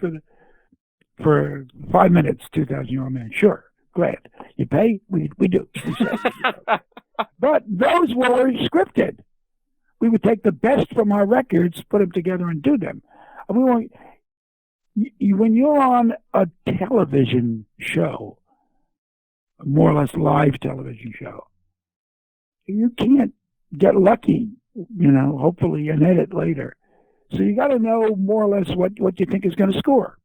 for 5 minutes, 2,000-year-old man. Sure, glad you pay. We do. But those were scripted. We would take the best from our records, put them together, and do them. And when you're on a television show, more or less live television show, you can't get lucky, hopefully, and edit later. So you got to know more or less what you think is going to score.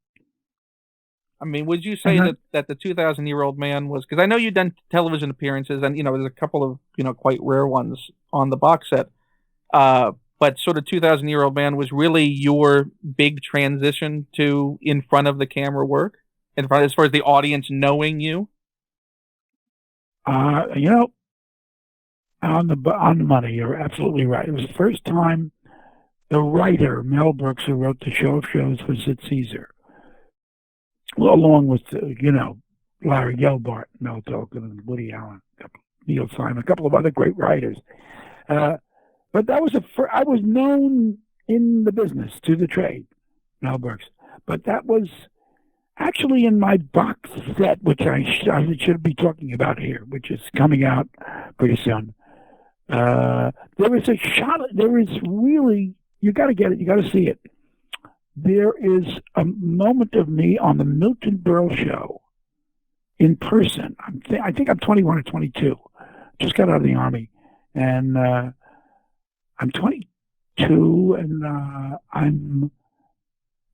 I mean, would you say that the 2,000-year-old man was, because I know you've done television appearances, and there's a couple of quite rare ones on the box set, but sort of 2,000-year-old man was really your big transition to in front of the camera work, as far as the audience knowing you. On the money, you're absolutely right. It was the first time the writer Mel Brooks, who wrote the Show of Shows, was at Caesar, along with Larry Gelbart, Mel Tolkien, and Woody Allen, Neil Simon, a couple of other great writers. But that was I was known in the business, to the trade, Mel Brooks. But that was actually in my box set, which I should be talking about here, which is coming out pretty soon. There is a shot. There is really, you got to get it. You got to see it. There is a moment of me on the Milton Berle show in person. I think I'm 21 or 22. Just got out of the Army. And I'm 22, and I'm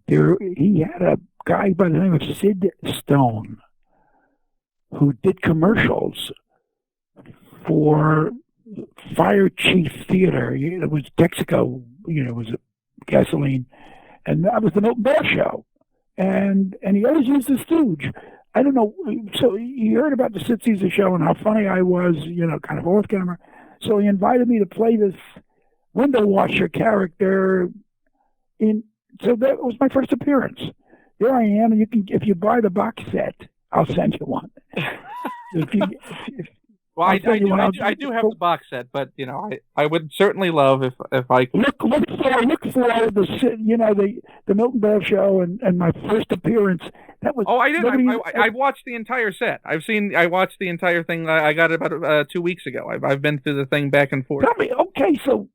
there. He had a guy by the name of Sid Stone who did commercials for Fire Chief Theater. It was Texaco, it was gasoline. And that was the Milton Berle show. And he always used the stooge. I don't know. So you heard about the Sid Caesar show and how funny I was, kind of off camera. So he invited me to play this window washer character. So that was my first appearance. Here I am, and if you buy the box set, I'll send you one. Well, I do have the box set, but I would certainly love if I could. Look for the Milton Berle show and my first appearance. That was. Oh, I did. I watched the entire set. I watched the entire thing. I got it about 2 weeks ago. I've been through the thing back and forth. Tell me, okay, so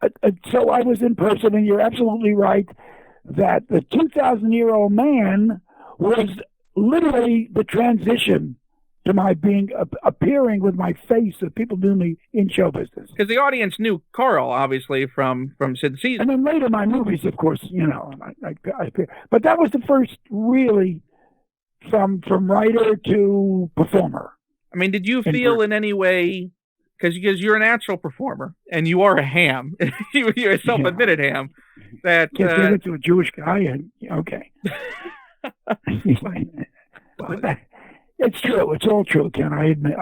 I was in person, and you're absolutely right that the 2,000-year-old man was literally the transition to my appearing with my face that people knew me in show business. Because the audience knew Carl, obviously, from Sid Caesar. And then later my movies, of course, I but that was the first really from writer to performer. I mean, did you feel in any way, because you're a natural performer and you are a ham, you're a self-admitted ham, that give it to a Jewish guy, and okay. It's true. It's all true, Ken. I admit.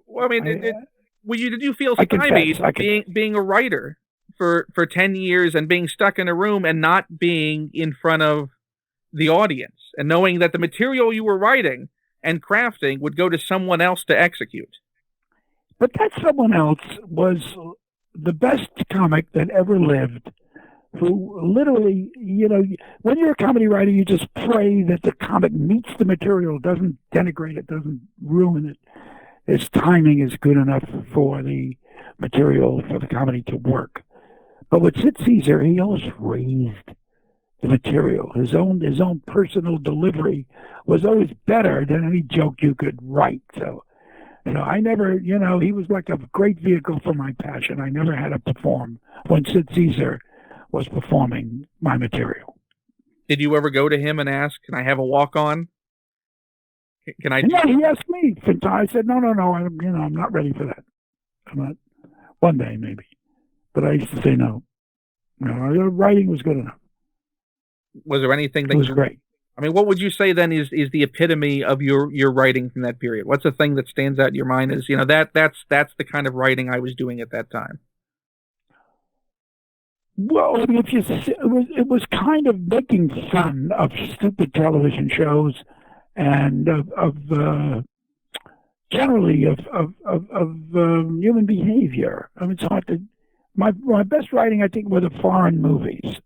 Well, I mean, did you feel stymied being a writer for 10 years and being stuck in a room and not being in front of the audience and knowing that the material you were writing and crafting would go to someone else to execute? But that someone else was the best comic that ever lived, who literally, when you're a comedy writer, you just pray that the comic meets the material, doesn't denigrate it, doesn't ruin it. His timing is good enough for the material, for the comedy to work. But with Sid Caesar, he always raised the material. His own personal delivery was always better than any joke you could write. So, I never, he was like a great vehicle for my passion. I never had to perform when Sid Caesar was performing my material. Did you ever go to him and ask, "Can I have a walk-on? Can I?" No, he asked me. I said, no. I'm not ready for that. I'm not. One day maybe, but I used to say no. Writing was good enough. Was there anything that it was great? I mean, what would you say then is the epitome of your writing from that period? What's the thing that stands out in your mind as that's the kind of writing I was doing at that time? Well, it was kind of making fun of stupid television shows and generally of human behavior. I mean, it's hard to. My best writing, I think, were the foreign movies.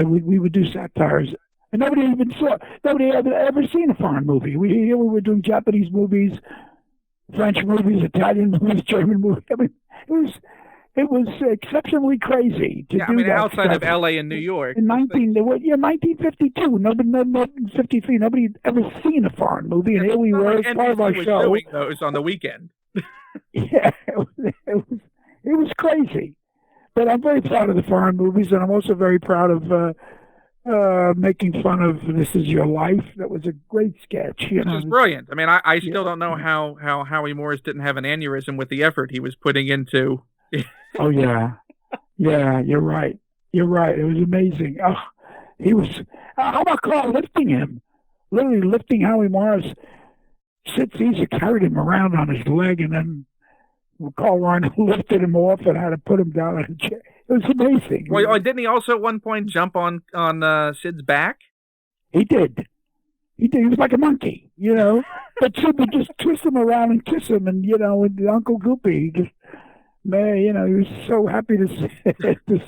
We would do satires, and nobody had ever seen a foreign movie. We were doing Japanese movies, French movies, Italian movies, German movies. I mean, it was exceptionally crazy to do that outside stuff. of L.A. and New York. In 1952, nobody 53, nobody had ever seen a foreign movie, and here we were as part of our show. Doing those on the weekend. Yeah, it was crazy. But I'm very proud of the foreign movies, and I'm also very proud of making fun of "This Is Your Life." That was a great sketch. It was brilliant. I mean, I still don't know how Howie Morris didn't have an aneurysm with the effort he was putting into. Oh yeah, you're right. It was amazing. Oh, he was. How about Carl lifting him? Literally lifting Howie Morris. Sid Caesar carried him around on his leg, and then Carl Reiner lifted him off and had to put him down on a chair. It was amazing. Well, didn't he also at one point jump on Sid's back? He did. He was like a monkey, But Sid would just twist him around and kiss him, and with Uncle Goopy, he just. Man, he was so happy to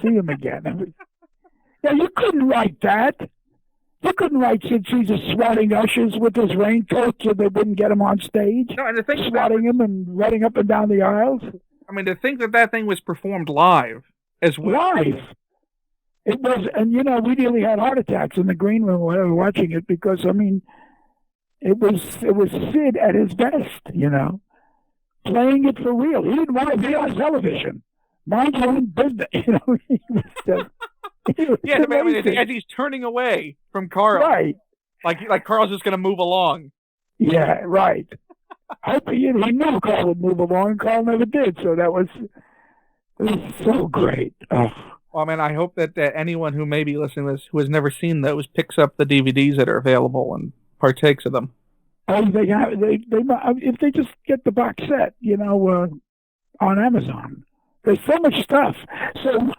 see him again. You couldn't write that. You couldn't write Sid Caesar swatting ushers with his raincoat so they wouldn't get him on stage. No, and swatting him and running up and down the aisles. I mean, to think that thing was performed live as well. Live. It was, and we nearly had heart attacks in the green room while we were watching it because, it was Sid at his best, playing it for real. He didn't want to be on television. Mind your own business. As he's turning away from Carl. Right. Like Carl's just going to move along. Yeah, right. He knew Carl would move along. Carl never did. So it was so great. Oh. Well, I hope that anyone who may be listening to this who has never seen those picks up the DVDs that are available and partakes of them. Oh, they have they if they just get the box set, on Amazon. There's so much stuff. So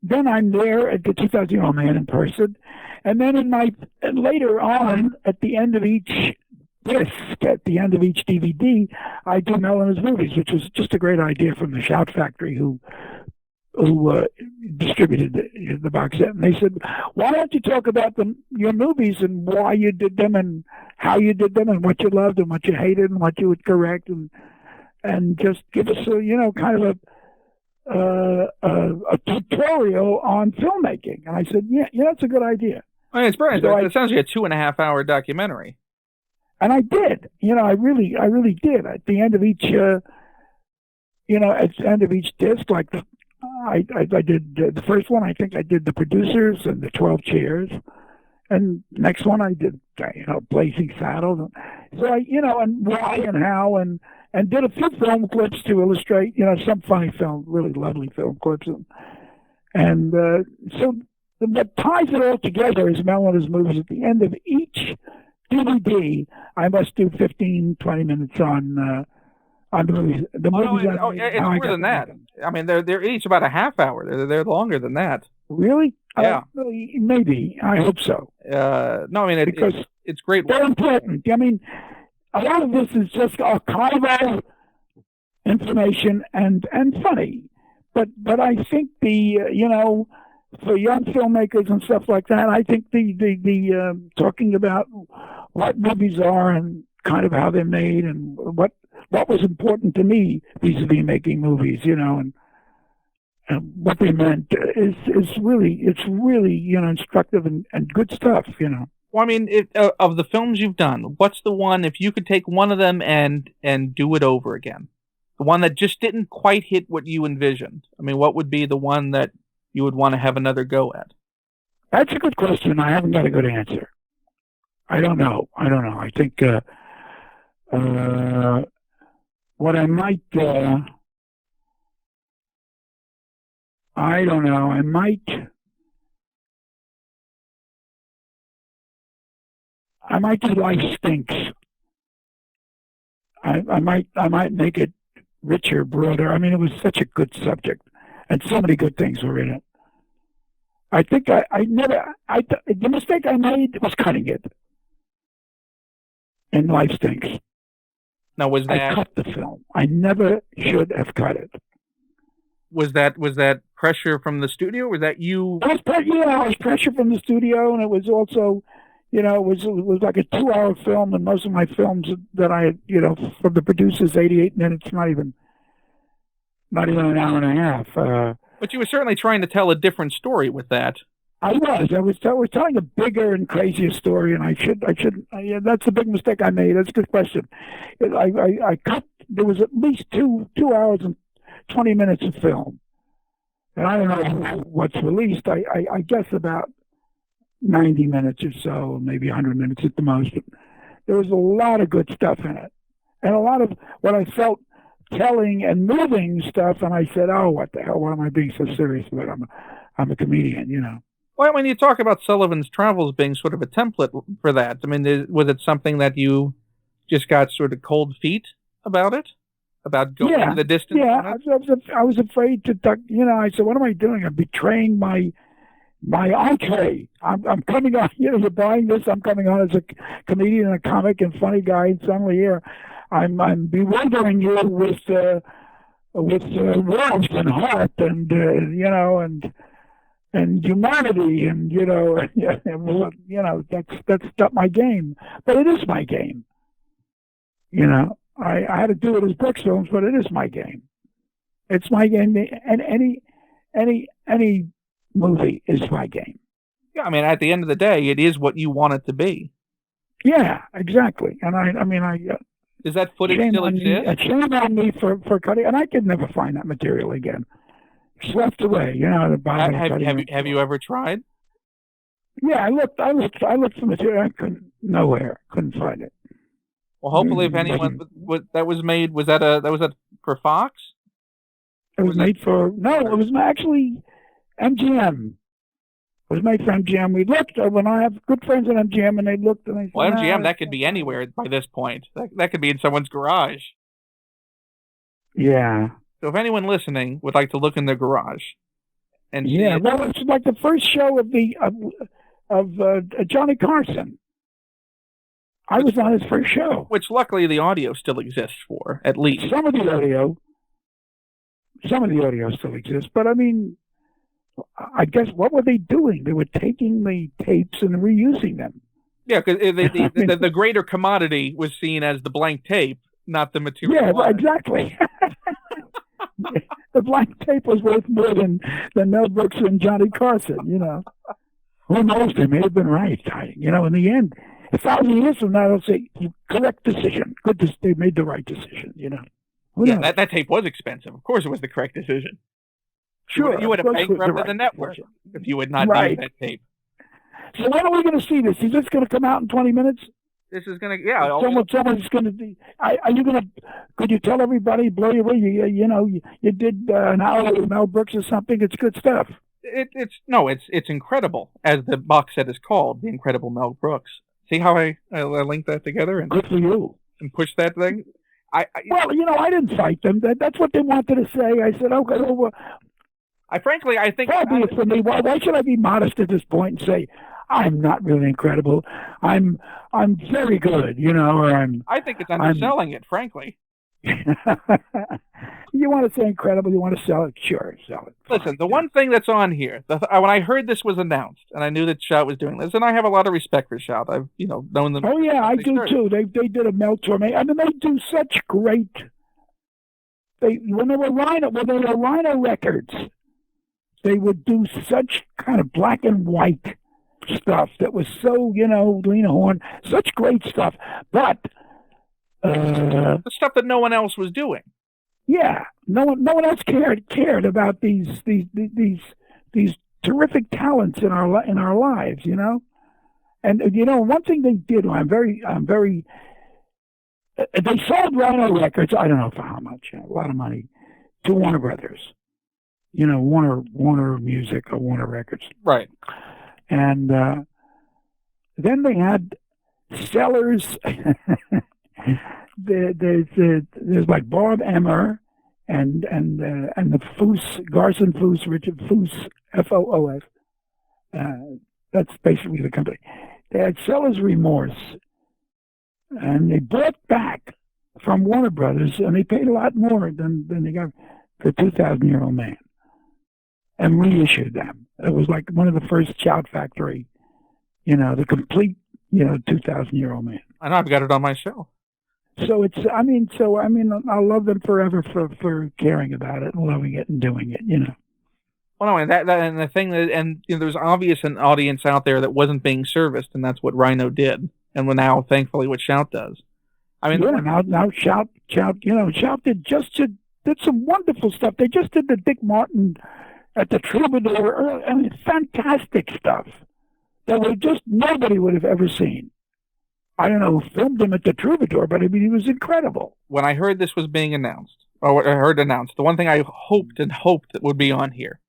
then I'm there at the 2000-Year-Old Man in person, and then later on at the end of each disc, at the end of each DVD, I do MEL and his movies, which was just a great idea from the Shout Factory who distributed the box set. And they said, why don't you talk about your movies and why you did them and how you did them and what you loved and what you hated and what you would correct and just give us kind of a tutorial on filmmaking. And I said, yeah, that's a good idea. I mean, it's brilliant. So it sounds like a 2.5-hour documentary. And I did. I really did. At the end of each, at the end of each disc, like I did the first one. I think I did the producers and the 12 chairs, and next one I did Blazing Saddles. So and why and how and did a few film clips to illustrate some funny film, really lovely film clips, and so what ties it all together is MEL and his movies. At the end of each DVD, I must do 15, 20 minutes on the movies. The movies it's more than that. I mean, they're each about a half hour. They're longer than that. Really? Yeah. Maybe. I hope so. No, I mean, because it's great. They're important. I mean, a lot of this is just archival information and funny. But I think for young filmmakers and stuff like that, I think the talking about what movies are and kind of how they're made and what was important to me vis-a-vis making movies, and what they meant is really instructive and good stuff, Well, I mean, of the films you've done, what's the one, if you could take one of them and do it over again, the one that just didn't quite hit what you envisioned? I mean, what would be the one that you would want to have another go at? That's a good question. I haven't got a good answer. I don't know. I think what I might, I don't know. I might do Life Stinks. I might make it richer, broader. I mean, it was such a good subject, and so many good things were in it. I think the mistake I made was cutting it in Life Stinks. Now, I cut the film. I never should have cut it. Was that pressure from the studio? Or was that you? It was pressure from the studio, and it was also, it was like a 2-hour film, and most of my films that I, from the producers, 88 minutes, not even an hour and a half. But you were certainly trying to tell a different story with that. I was telling a bigger and crazier story, and I should. That's a big mistake I made. That's a good question. I cut. There was at least two hours and 20 minutes of film, and I don't know what's released. I guess about 90 minutes or so, maybe 100 minutes at the most. But there was a lot of good stuff in it, and a lot of what I felt telling and moving stuff. And I said, "Oh, what the hell? Why am I being so serious about it? I'm a comedian, Well, when you talk about Sullivan's Travels being sort of a template for that, I mean, was it something that you just got sort of cold feet about it? About going the distance? Yeah, I was afraid to duck. I said, what am I doing? I'm betraying my entree. I'm coming on, you're buying this. I'm coming on as a comedian and a comic and funny guy, and suddenly here I'm bewildering you with warmth and heart and humanity, and that's not my game, but it is my game. I had to do it as Brooks films, but it is my game. It's my game, and any movie is my game. Yeah, I mean, at the end of the day, it is what you want it to be. Yeah, exactly. And does that footage still exist? Shame on me for cutting, and I could never find that material again. Swept away, the bottom. Have you ever tried? Yeah, I looked for material. I couldn't find it. Well, hopefully, if anyone that was made, was that for Fox? It was made for it was actually MGM. was my friend Jim. We looked when I have good friends at MGM, and they looked and they said, Well, MGM, that could be anywhere by this point. That could be in someone's garage. Yeah. So if anyone listening would like to look in their garage and see it, well, it's like the first show of Johnny Carson. I was on his first show. Which luckily the audio still exists for, at least. Some of the audio still exists, but I mean, I guess what were they doing? They were taking the tapes and reusing them. Yeah, because the greater commodity was seen as the blank tape, not the material. Yeah, exactly. The blank tape was worth more than Mel Brooks and Johnny Carson, you know. Who knows? They may have been right. You know, in the end, 1,000 years from now, they'll say, correct decision. They made the right decision, you know. Yeah, that tape was expensive. Of course it was the correct decision. Sure. You would have bankrupted the network if you would not used that tape. So when are we going to see this? Is this going to come out in 20 minutes? This is going to, Someone's going to be, are you going to, could you tell everybody, blow you away, you know, you did an hour with Mel Brooks or something? It's good stuff. It's incredible, as the box set is called, The Incredible Mel Brooks. See how I linked that together? And good for you. And push that thing? Well, you know, I didn't fight them. That's what they wanted to say. I said, okay, well, I think... Probably for me. Why should I be modest at this point and say, I'm not really incredible. I'm very good, you know, or I think it's underselling it, frankly. You want to say incredible, you want to sell it, sure, sell it. Listen, the one thing that's on here, when I heard this was announced, and I knew that Shout was doing this, and I have a lot of respect for Shout. I've, known them. Oh yeah, I do too. They did a Mel tour. I mean, they do such great. When they were Rhino Records, they would do such kind of black and white stuff that was so, Lena Horne, such great stuff. But the stuff that no one else was doing. Yeah, no one else cared about these terrific talents in our lives, you know. And one thing they did, I'm very. They sold Rhino Records. I don't know for how much, a lot of money, to Warner Brothers. Warner Music or Warner Records. Right. And then they had sellers. There's like Bob Emmer and the Garson Foos, Richard Foos, Foos. That's basically the company. They had seller's remorse, and they bought back from Warner Brothers, and they paid a lot more than they got for 2,000-Year-Old Man, and reissued them. It was like one of the first Shout Factory, the complete, 2,000-Year-Old Man. I know, I've got it on my shelf. So I'll love them forever for caring about it and loving it and doing it, Well, no, and and the thing that, there's obvious an audience out there that wasn't being serviced, and that's what Rhino did, and now, thankfully, what Shout does. I mean, now Shout, Shout did some wonderful stuff. They just did the Dick Martin at the Troubadour. I mean, fantastic stuff that nobody would have ever seen. I don't know who filmed him at the Troubadour, but I mean, he was incredible. When I heard this was being announced, the one thing I hoped that would be on here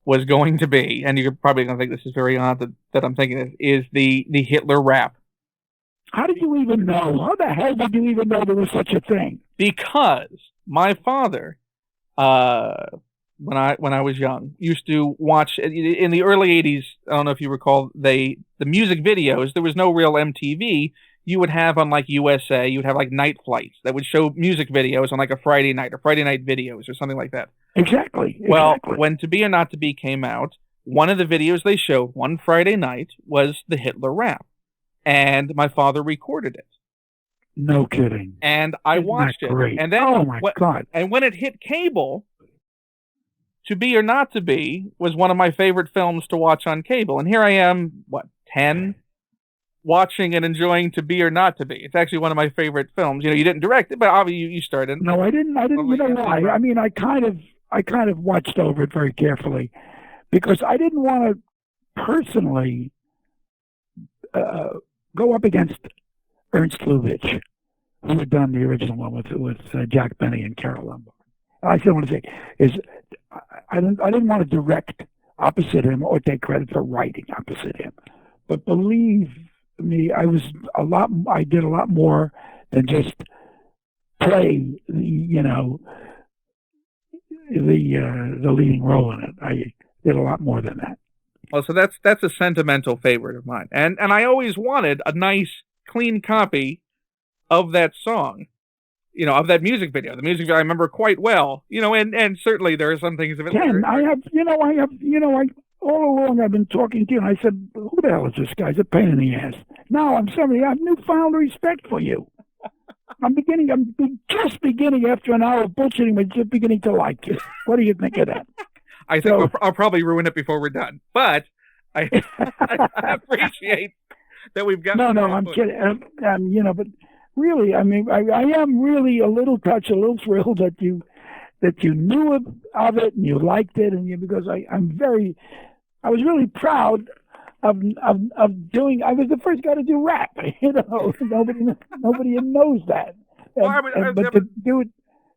was going to be, and you're probably going to think this is very odd that I'm thinking this, is the Hitler rap. How did you even know? How the hell did you even know there was such a thing? Because my father, when I was young, used to watch in the early 80s. I don't know if you recall the music videos. There was no real MTV. You would have on like USA, you would have like night flights that would show music videos on like a Friday night videos or something like that. Exactly. Well, when To Be or Not to Be came out, one of the videos they showed one Friday night was the Hitler rap, and my father recorded it. No kidding. And I watched it. Great? And then, oh my God! And when it hit cable, To Be or Not to Be was one of my favorite films to watch on cable. And here I am, 10, watching and enjoying To Be or Not to Be. It's actually one of my favorite films. You didn't direct it, but obviously you started. No, I didn't. You know why? I mean, I kind of watched over it very carefully because I didn't want to personally go up against Ernst Lubitsch, who had done the original one with Jack Benny and Carol Lombard. I still want to say is I didn't want to direct opposite him or take credit for writing opposite him. But believe me, I did a lot more than just play, the leading role in it. I did a lot more than that. Well, so that's a sentimental favorite of mine, and I always wanted a nice, clean copy of that song, of that music video. The music video I remember quite well, and certainly there are some things of it. Ken, all along I've been talking to you, and I said, who the hell is this guy? He's a pain in the ass. Now I have newfound respect for you. I'm just beginning after an hour of bullshitting, but just beginning to like you. What do you think of that? I think I'll probably ruin it before we're done, but I appreciate that we've got. No, I'm kidding. But really, I mean, I am really a little touched, a little thrilled that you knew of it and you liked it, and because I was really proud of doing. I was the first guy to do rap. Nobody knows that. But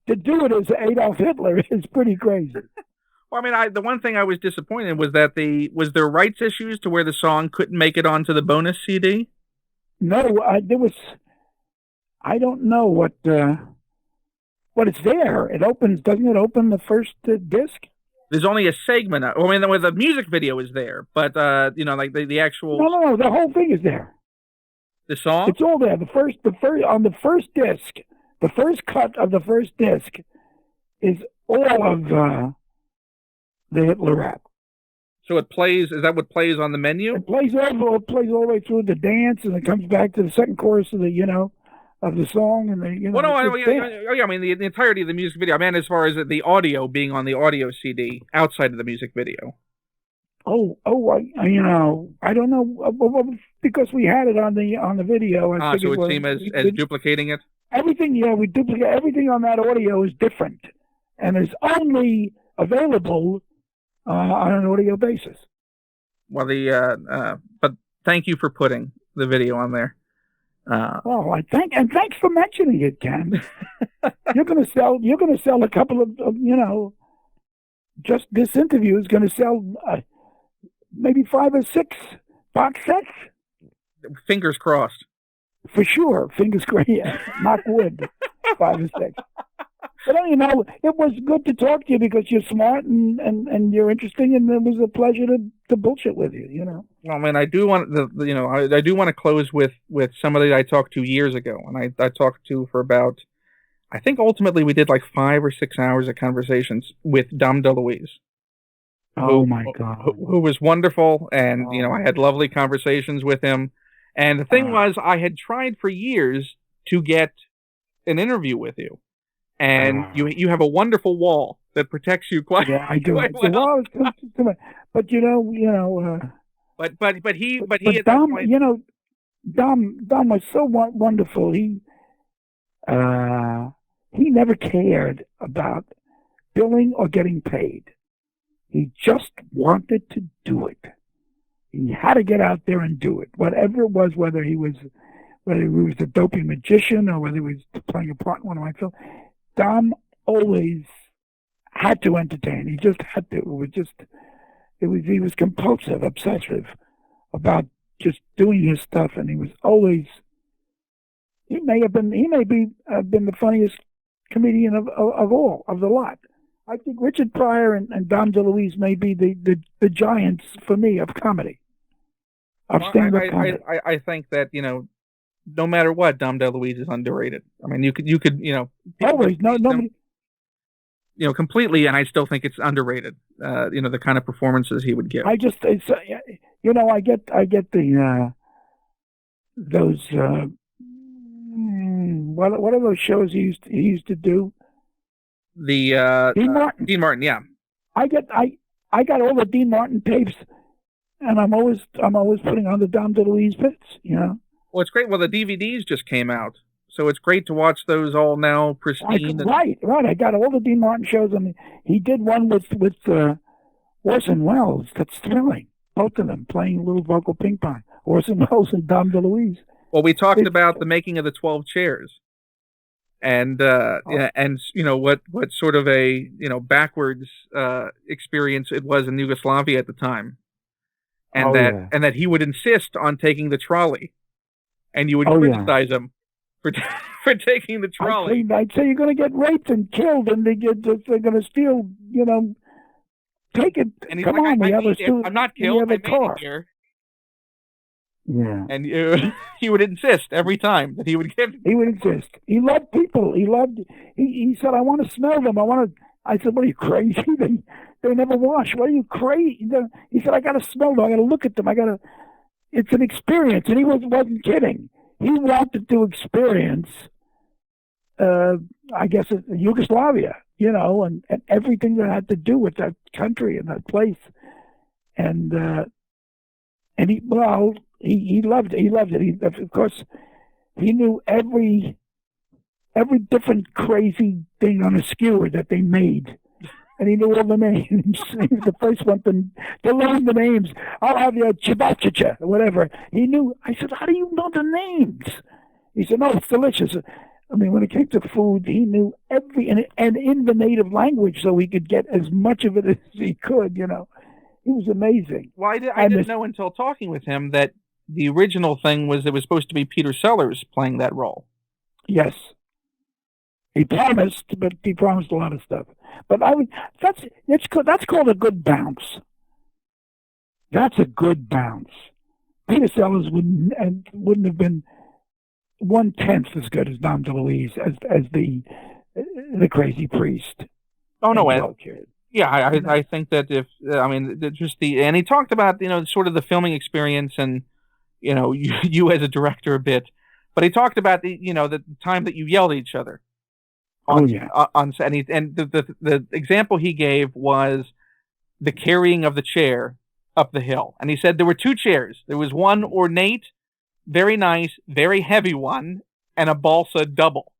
to do it as Adolf Hitler is pretty crazy. Well, I mean, the one thing I was disappointed in was that was there rights issues to where the song couldn't make it onto the bonus CD? No, there was. I don't know what it's there. It opens, doesn't it open the first disc? There's only a segment. I mean, the music video is there, but like the actual. No, the whole thing is there. The song? It's all there. The first on the first disc, the first cut of the first disc is all of the Hitler rap. So it plays. Is that what plays on the menu? It plays all the way through the dance, and it comes back to the second chorus of the of the song, and I mean the entirety of the music video. I mean, as far as the audio being on the audio CD outside of the music video. I don't know because we had it on the video. So it seemed as duplicating it. Everything, we duplicate everything on that audio is different, and is only available on an audio basis. Well, but thank you for putting the video on there. Thanks for mentioning it, Ken. You're going to sell a couple of just this interview is going to sell maybe 5 or 6 box sets. Fingers crossed. For sure, fingers crossed. Yeah, knock wood. 5 or 6. But it was good to talk to you because you're smart and you're interesting, and it was a pleasure to bullshit with you. Well, man, I do want I do want to close with somebody I talked to years ago, and I talked to for about, I think ultimately we did like 5 or 6 hours of conversations with Dom DeLuise. Oh my God! Who was wonderful, and I had lovely conversations with him. And the thing was, I had tried for years to get an interview with you. And you have a wonderful wall that protects you quite. Yeah, I do. Quite well. But But he Dom, Dom was so wonderful. He never cared about billing or getting paid. He just wanted to do it. He had to get out there and do it, whatever it was. Whether he was a dopey magician or whether he was playing a part in one of my films. Dom always had to entertain. He just had to. He was compulsive, obsessive about just doing his stuff, and he was always. He may be the funniest comedian of all of the lot. I think Richard Pryor and Dom DeLuise may be the giants for me of comedy. Of stand-up comedy. I think that no matter what, Dom DeLuise is underrated. I mean, you could always nobody. Completely, and I still think it's underrated. The kind of performances he would give. I get the those what are those shows he used to do? The Dean Martin, yeah. I got all the Dean Martin tapes, and I'm always putting on the Dom DeLuise bits. Well, it's great. Well, the DVDs just came out, so it's great to watch those all now pristine. Right. I got all the Dean Martin shows, and he did one with Orson Welles. That's thrilling. Both of them playing a little vocal ping pong. Orson Welles and Dom DeLuise. Well, we talked about the making of the 12 chairs, and yeah, and what sort of a backwards experience it was in Yugoslavia at the time, and Oh yeah. that he would insist on taking the trolley, and you would Oh yeah. criticize him for for taking the trolley. I'd say you're going to get raped and killed, and they're going to steal. Take it. And he's Come like, on, we have a I'm not killed. I made car. it here. Yeah. And he would insist every time that he would give. He would insist. He loved people. He said, I want to smell them. I said, what are you, crazy? They never wash. What are you, crazy? He said, I got to smell them. I got to look at them. It's an experience. And he wasn't kidding. He wanted to experience, I guess, Yugoslavia, and everything that had to do with that country and that place. And he loved it. He loved it. Of course, he knew every different crazy thing on a skewer that they made, and he knew all the names. He was the first one to learn the names. I'll have your chibachicha or whatever. He knew. I said, "How do you know the names?" He said, "No, it's delicious." I mean, when it came to food, he knew every and in the native language, so he could get as much of it as he could. He was amazing. Well, I didn't know until talking with him that the original thing was it was supposed to be Peter Sellers playing that role. Yes. He promised, but he promised a lot of stuff. But that's called a good bounce. That's a good bounce. Peter Sellers wouldn't have been 1/10 as good as Dom DeLuise as the crazy priest. Oh no, yeah, I think that and he talked about sort of the filming experience and you as a director a bit, but he talked about the time that you yelled at each other on set, and the example he gave was the carrying of the chair up the hill, and he said there were two chairs. There was one ornate, very nice, very heavy one, and a balsa double.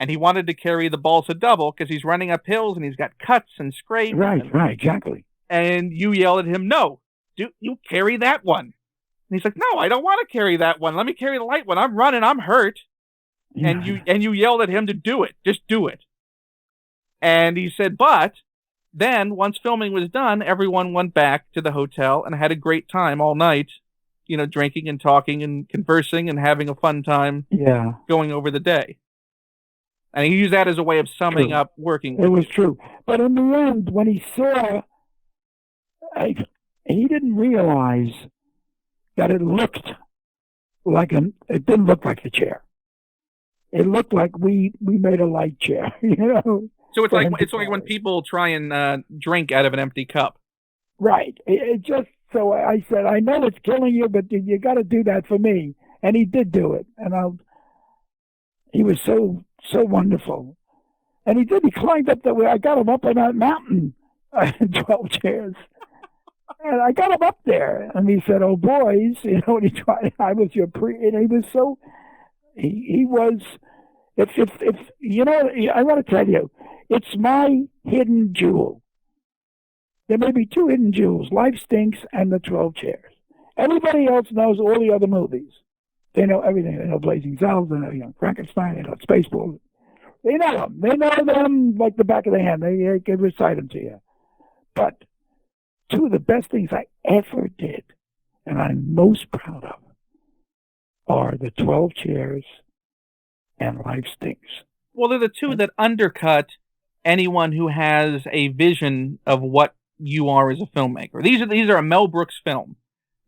And he wanted to carry the balsa double because he's running up hills and he's got cuts and scrapes. Right, exactly. And you yell at him, "No, you carry that one." And he's like, "No, I don't want to carry that one. Let me carry the light one. I'm running. I'm hurt." Yeah. And you yelled at him to do it. Just do it. And he said, but then once filming was done, everyone went back to the hotel and had a great time all night, drinking and talking and conversing and having a fun time. Yeah. Going over the day. And he used that as a way of summing up working. It was true. But in the end, when he saw, he didn't realize that it didn't look like a chair. It looked like we made a light chair, So it's like when people try and drink out of an empty cup. Right. So I said, I know it's killing you, but you got to do that for me. And he did do it. And he was so wonderful. And he did. He climbed up I got him up on that mountain, 12 chairs. And I got him up there. And he said, "Oh, boys," when he tried, I was your and he was so, he was, if I want to tell you, it's my hidden jewel. There may be two hidden jewels, Life Stinks and the 12 Chairs. Everybody else knows all the other movies. They know everything. They know Blazing Saddles, they know Frankenstein, they know Spaceballs. They know them. They know them like the back of their hand. They can recite them to you. But two of the best things I ever did, and I'm most proud of, are the 12 Chairs and Life Stinks. Well, they're the two that undercut anyone who has a vision of what you are as a filmmaker. These are a Mel Brooks film.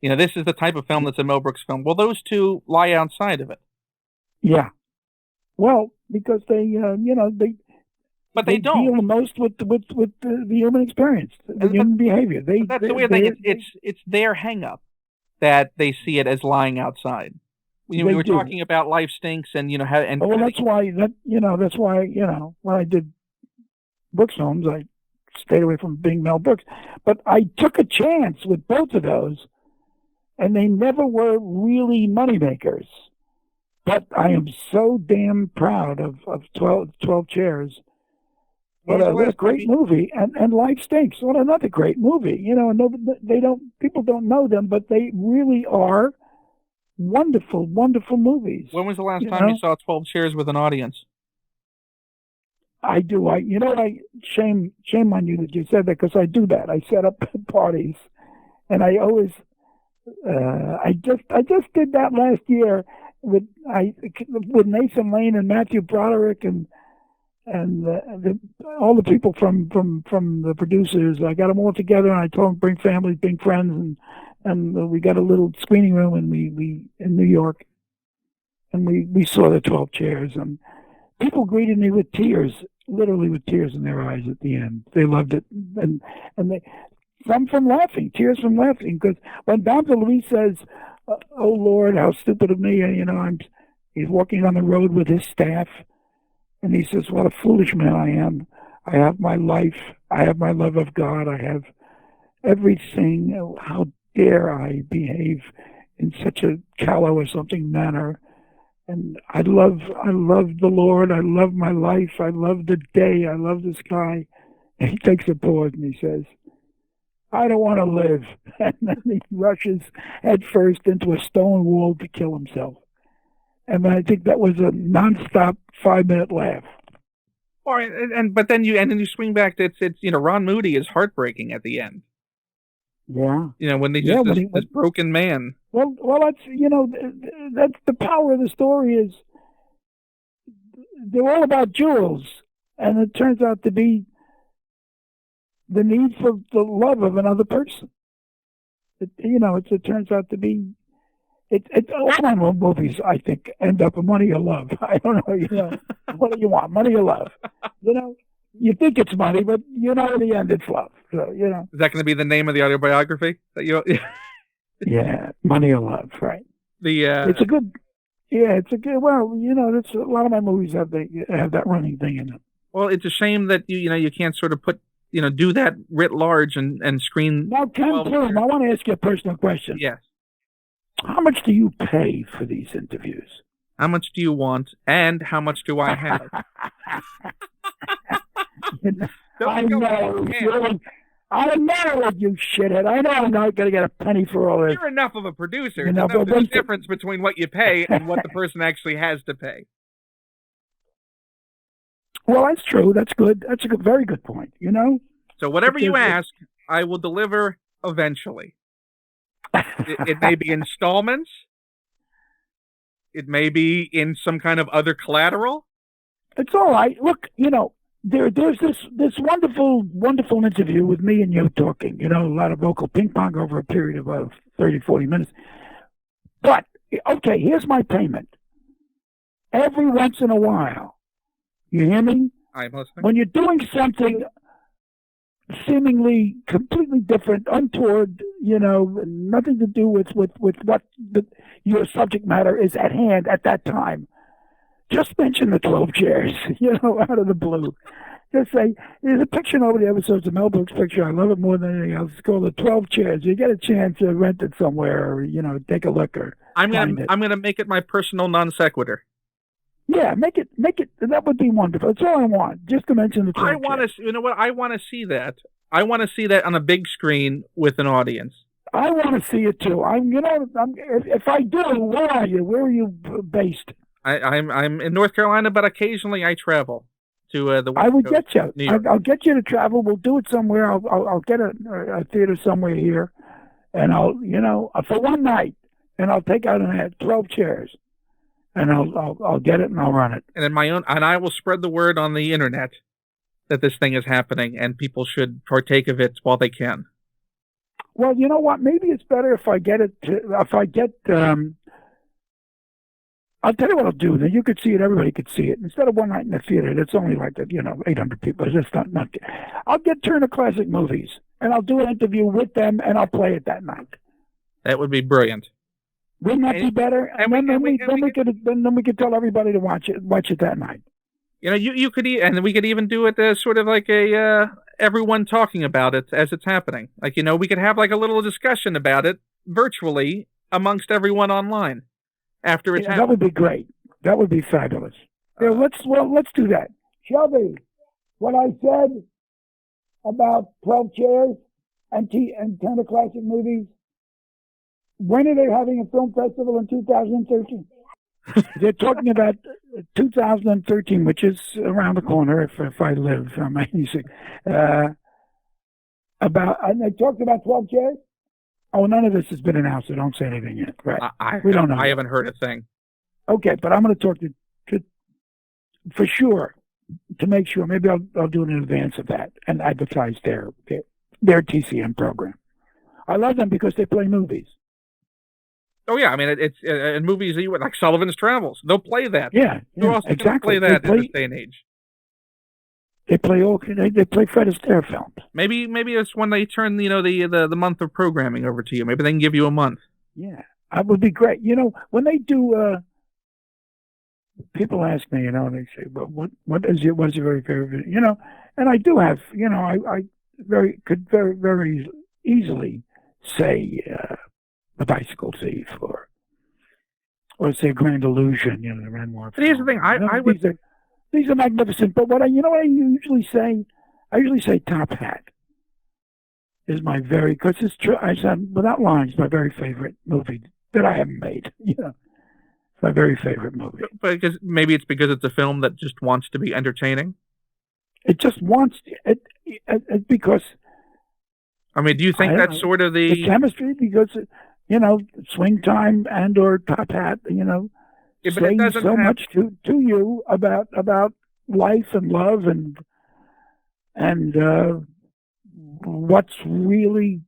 This is the type of film that's a Mel Brooks film. Well, those two lie outside of it. Yeah. Well, because they but they don't deal the most with the human experience, the human behavior. That's the weird thing. It's their hang-up that they see it as lying outside. We were talking about Life Stinks, and that's why when I did Brooks films, I stayed away from being Mel Brooks. But I took a chance with both of those, and they never were really moneymakers. But I am so damn proud of 12 Chairs. What a great movie, and Life Stinks. What another great movie. People don't know them, but they really are wonderful, wonderful movies. When was the last time you saw 12 Chairs with an audience? I do. Shame on you that you said that, because I do that. I set up parties, and I always, I just did that last year with Nathan Lane and Matthew Broderick and all the people from the producers. I got them all together, and I told them bring families, bring friends, and we got a little screening room, and we in New York, and we saw the 12 chairs, and people greeted me with tears, literally with tears in their eyes at the end. They loved it, and they some from laughing, tears from laughing, because when Don DeLuise says, "Oh Lord, how stupid of me," he's walking on the road with his staff, and he says, "What a foolish man I am. I have my life, I have my love of God, I have everything. How dare I behave in such a callow or something manner? And I love the Lord. I love my life. I love the day. I love the sky." And he takes a pause and he says, "I don't want to live." And then he rushes headfirst into a stone wall to kill himself. And I think that was a nonstop 5-minute laugh. Or but then you swing back to it's Ron Moody is heartbreaking at the end. Yeah. When they just this broken man. Well, that's that's the power of the story, is they're all about jewels, and it turns out to be the need for the love of another person. It turns out to be all my movies, I think, end up in money or love. I don't know. What do you want, money or love? You think it's money, but in the end it's love. So Is that going to be the name of the autobiography that you? Yeah, money or love, right? It's a good. Yeah, it's a good. Well, that's a lot of my movies have that running thing in them. Well, it's a shame that you can't sort of put do that writ large and screen. Now, Ken Plume, I want to ask you a personal question. Yes. How much do you pay for these interviews? How much do you want, and how much do I have? I know, you shithead. I know I'm not going to get a penny for all this. You're enough of a producer. There's a difference between what you pay and what the person actually has to pay. Well, that's true. That's good. That's a very good point. So whatever you ask, I will deliver eventually. It may be installments. It may be in some kind of other collateral. It's all right. Look, there's this wonderful interview with me and you talking. A lot of vocal ping pong over a period of 30, 40 minutes. But okay, here's my payment. Every once in a while, you hear me? I'm listening. When you're doing something seemingly completely different, untoward, nothing to do with what your subject matter is at hand at that time, just mention the 12 chairs, out of the blue. Just say, there's a picture in over the episodes of Mel Brooks' picture. I love it more than anything else. It's called the 12 chairs. You get a chance to rent it somewhere, or take a look, or I'm gonna make it my personal non sequitur. Yeah, make it. That would be wonderful. That's all I want. Just to mention the 12 chairs. I want to. You know what? I want to see that. I want to see that on a big screen with an audience. I want to see it too. If I do, where are you? Where are you based? I'm in North Carolina, but occasionally I travel to the West I would Coast, get you. New York. I'll get you to travel. We'll do it somewhere. I'll get a theater somewhere here, and I'll for one night, and I'll take out 12 chairs, and I'll get it and I'll run it. And I will spread the word on the internet that this thing is happening, and people should partake of it while they can. Well, you know what? Maybe it's better if I get it. I'll tell you what I'll do. Then you could see it. Everybody could see it. Instead of one night in the theater, it's only like 800 people. It's just not. I'll get Turner Classic Movies, and I'll do an interview with them, and I'll play it that night. That would be brilliant. Wouldn't that be better? And then we could tell everybody to watch it that night. You could, and we could even do it as sort of like a everyone talking about it as it's happening. Like we could have like a little discussion about it virtually amongst everyone online after it's happened. That would be great. That would be fabulous. Let's do that. Shelby, what I said about 12 chairs and Turner Classic Movies. When are they having a film festival in 2013? They're talking about 2013, which is around the corner if I live. I'm 86. And they talked about 12 chairs? Oh, none of this has been announced, so don't say anything yet. Right. We don't know. I haven't heard a thing. Okay, but I'm going to talk to for sure, to make sure. Maybe I'll do it in advance of that and advertise their TCM program. I love them because they play movies. Oh yeah, I mean it's in movies like Sullivan's Travels. They'll play that. Yeah, Who else exactly. Play that in this day and age? They play They play Fred Astaire films. Maybe it's when they turn the month of programming over to you. Maybe they can give you a month. Yeah, that would be great. When they do, people ask me, they say, "Well, what is your very favorite?" And I do have, I could very easily say The Bicycle Thief or say Grand Illusion, the Renoir. But here's the thing, these are magnificent. But what I usually say? I usually say Top Hat is my because it's true. I said Without Lines, my very favorite movie that I haven't made. It's my very favorite movie. But maybe it's because it's a film that just wants to be entertaining. It just wants it because. I mean, do you think that's sort of the chemistry? Because Swing Time and or Top Hat, saying so much to you about life and love and what's really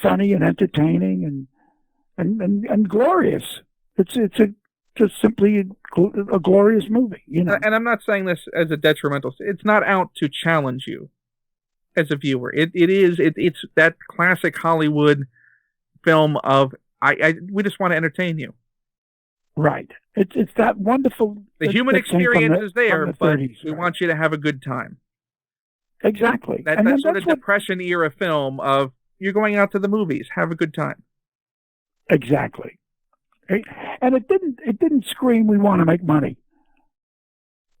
funny and entertaining and glorious. It's just simply a glorious movie, And I'm not saying this as a detrimental. It's not out to challenge you as a viewer. It's that classic Hollywood film of we just want to entertain you. Right. It's that wonderful. The human experience is there, but 30s, we want you to have a good time. Exactly. That sort of Depression era film of you're going out to the movies, have a good time. Exactly. And it didn't scream we want to make money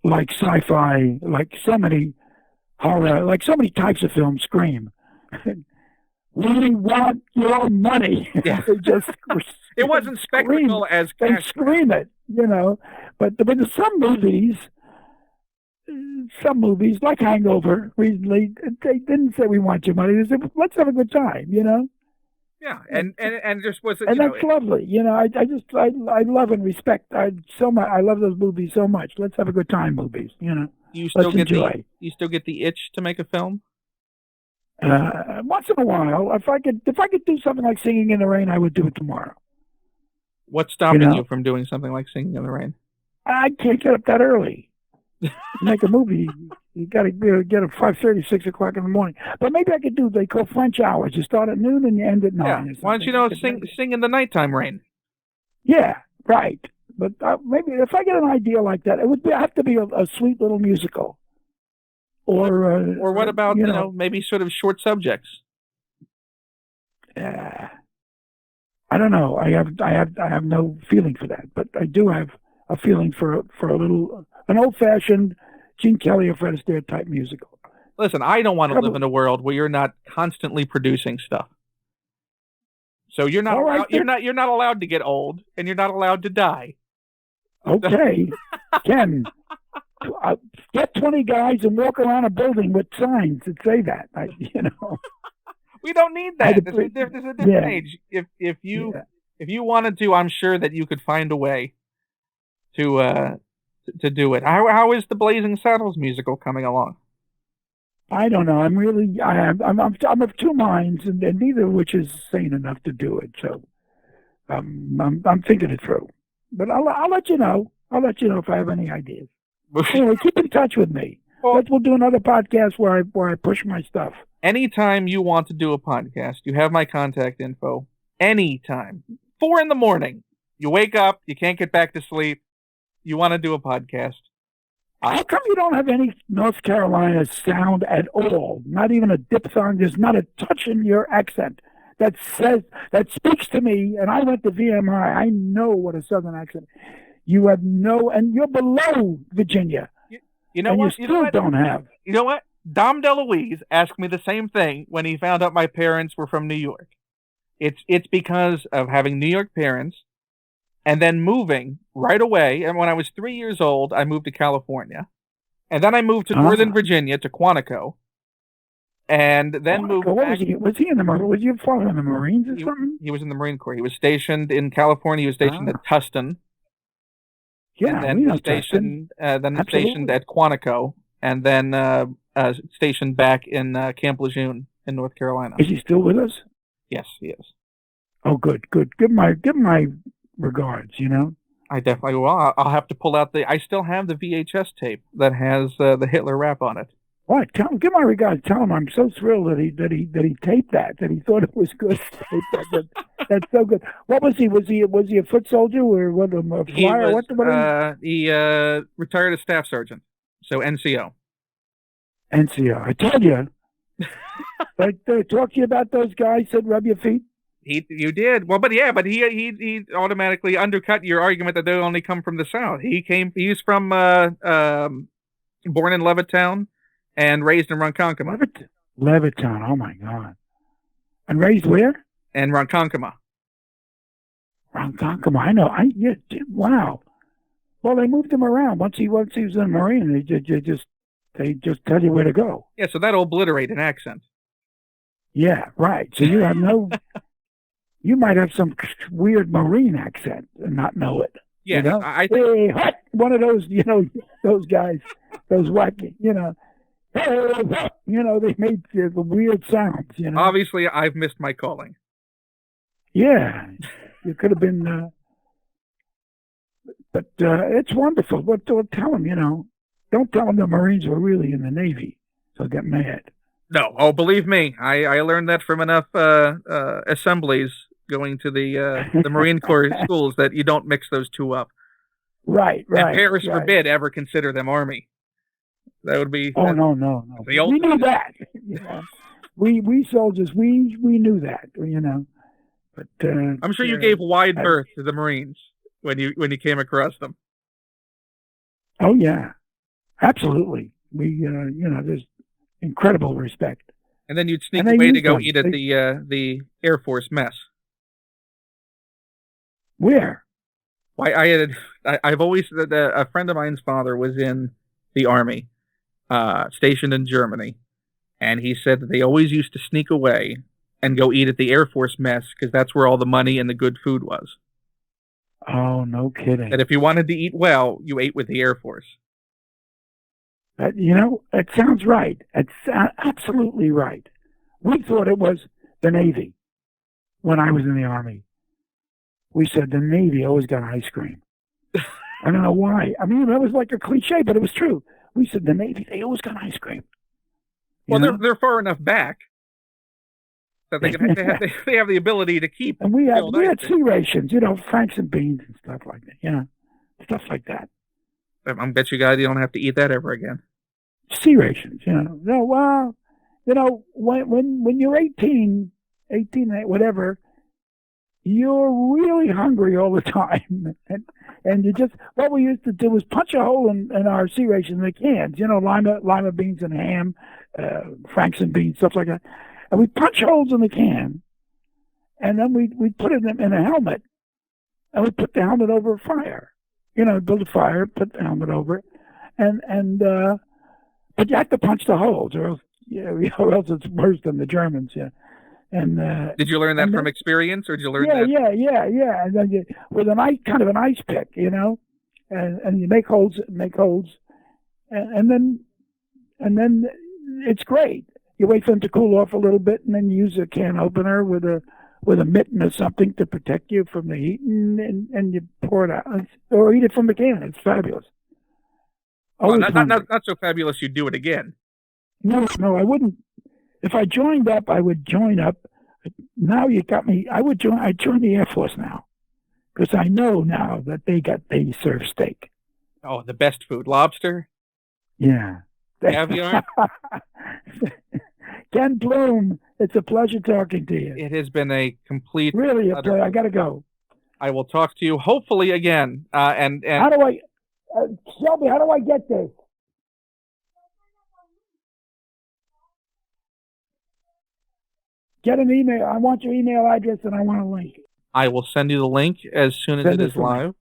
like sci-fi, like so many horror, like so many types of films scream. We want your money. Yeah. It wasn't spectacle as they scream it, But some movies like Hangover recently, they didn't say we want your money. They said let's have a good time, Yeah, and just was it, and that's lovely. I love and respect. I love those movies so much. Let's have a good time, movies. You still let's enjoy. You still get the itch to make a film. Once in a while, if I could do something like Singing in the Rain, I would do it tomorrow. What's stopping you from doing something like Singing in the Rain? I can't get up that early. Make a movie, you got to get at 5:30, 6 o'clock in the morning. But maybe I could do. They call French hours. You start at noon and you end at 9. Yeah. Why don't you sing in the nighttime rain? Yeah, right. But maybe if I get an idea like that, it would have to be a sweet little musical. Or what about maybe sort of short subjects? I don't know. I have no feeling for that, but I do have a feeling for an old-fashioned Gene Kelly or Fred Astaire type musical. Listen, I don't want to live in a world where you're not constantly producing stuff. So you're not you're not allowed to get old, and you're not allowed to die. Okay, Ken. Get 20 guys and walk around a building with signs that say that. We don't need that. There's a different age. If you wanted to, I'm sure that you could find a way to do it. How is the Blazing Saddles musical coming along? I don't know. I'm of two minds, and neither of which is sane enough to do it. So I'm thinking it through. But I'll let you know. I'll let you know if I have any ideas. Anyway, keep in touch with me. We'll do another podcast where I push my stuff. Anytime you want to do a podcast, you have my contact info. Anytime. 4 a.m. You wake up, you can't get back to sleep. You want to do a podcast. How come you don't have any North Carolina sound at all? Not even a diphthong. There's not a touch in your accent that speaks to me. And I went to VMI. I know what a Southern accent is. You have and you're below Virginia. You know what? You still don't have. You know what? Dom DeLuise asked me the same thing when he found out my parents were from New York. It's because of having New York parents and then moving right away. And when I was 3 years old, I moved to California. And then I moved to Northern Virginia, to Quantico. And then moved what back. was he in the Marines? Was your father in the Marines or something? He was in the Marine Corps. He was stationed in California. He was stationed at Tustin. Yeah, and then was stationed, stationed at Quantico, and then stationed back in Camp Lejeune in North Carolina. Is he still with us? Yes, he is. Oh, good, good. Give my regards. You know. I definitely will. I'll have to pull out I still have the VHS tape that has the Hitler rap on it. What? Give my regards. Tell him I'm so thrilled that he taped that he thought it was good. That's so good. What was he? Was he a foot soldier or what? A flyer? He retired as staff sergeant, so NCO. NCO. I told you. I talked to you about those guys. Said rub your feet. You did well, but he automatically undercut your argument that they only come from the South. He's from born in Levittown and raised in Ronkonkoma. Levittown, oh my God! And raised where? In Ronkonkoma. Ronkonkoma, I know. Wow. Well, they moved him around once he was in the Marine. They just tell you where to go. Yeah, so that'll obliterate an accent. Yeah, right. So you have no. You might have some weird Marine accent and not know it. Yeah, you know? I think one of those, those guys, those wacky, they made the weird sounds. Obviously, I've missed my calling. Yeah, you could have been, but it's wonderful. But tell them, don't tell them the Marines were really in the Navy. They'll get mad. No, believe me, I learned that from enough assemblies going to the Marine Corps schools that you don't mix those two up. Right. And Paris forbid ever consider them Army. That would be. Oh no. We knew that. We soldiers, we knew that. But I'm sure you gave wide berth to the Marines when you came across them. Oh yeah, absolutely. We there's incredible respect. And then you'd sneak away to go eat at the Air Force mess. Where? Why I've always a friend of mine's father was in the Army, stationed in Germany, and he said that they always used to sneak away and go eat at the Air Force mess because that's where all the money and the good food was. Oh, no kidding. That if you wanted to eat well, you ate with the Air Force. It sounds right. It's absolutely right. We thought it was the Navy when I was in the Army. We said the Navy always got ice cream. I don't know why. I mean, that was like a cliche, but it was true. We said the Navy, they always got ice cream. Well, they're far enough back that they have the ability to keep. And we had sea rations, Franks and beans and stuff like that. Stuff like that. I bet you guys you don't have to eat that ever again. Sea rations, No, well, when you're 18, whatever, you're really hungry all the time. And you just, what we used to do was punch a hole in our sea ration in the cans, lima beans and ham, Franks and beans, stuff like that. And we punch holes in the can, and then we put it in a helmet, and we put the helmet over a fire. Build a fire, put the helmet over it, and but you have to punch the holes, or else it's worse than the Germans. Yeah. And did you learn that from experience, or did you learn that? Yeah. And then with an ice pick, and you make holes, and then it's great. You wait for them to cool off a little bit, and then you use a can opener with a mitten or something to protect you from the heat, and you pour it out, or eat it from the can. It's fabulous. Well, not so fabulous. You'd do it again. No, I wouldn't. If I joined up, I would join up. Now you got me. I'd join the Air Force now, because I know now that they serve steak. Oh, the best food, lobster. Yeah. Caviar. Ken Plume, it's a pleasure talking to you. It has been a complete. Really a pleasure. I got to go. I will talk to you hopefully again. And how do I, Shelby? How do I get this? Get an email. I want your email address and I want a link. I will send you the link as soon as it is live.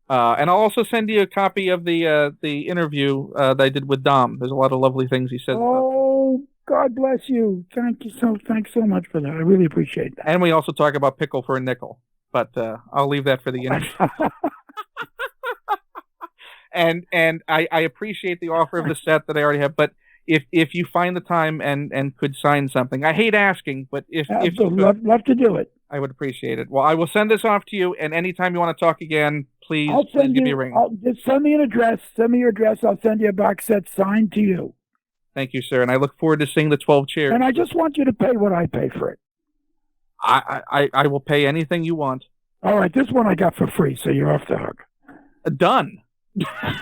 And I'll also send you a copy of the interview that I did with Dom. There's a lot of lovely things he says. Oh, God bless you. Thanks so much for that. I really appreciate that. And we also talk about pickle for a nickel, but I'll leave that for the interview. and I appreciate the offer of the set that I already have, but if you find the time and could sign something, I hate asking, but if you could, love to do it. I would appreciate it. Well, I will send this off to you, and anytime you want to talk again, please give me a ring. Just send me an address. Send me your address. I'll send you a box set signed to you. Thank you, sir, and I look forward to seeing the 12 chairs. And I just want you to pay what I pay for it. I will pay anything you want. All right, this one I got for free, so you're off the hook. Done.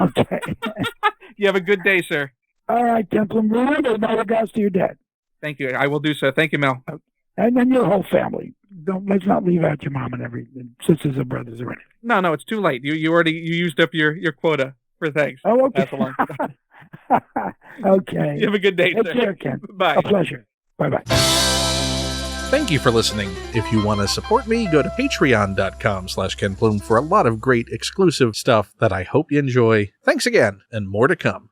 Okay. You have a good day, sir. All right, Templum. Remember, my regards to your dad. Thank you. I will do so. Thank you, Mel. And then your whole family. Let's not leave out your mom and every sisters or brothers or anything. No, it's too late. You used up your quota for thanks. Oh, okay. Pass along. Okay. You have a good day, Take sir. care, Ken. Bye. A pleasure. Bye-bye. Thank you for listening. If you want to support me, go to patreon.com/KenPlume for a lot of great exclusive stuff that I hope you enjoy. Thanks again, and more to come.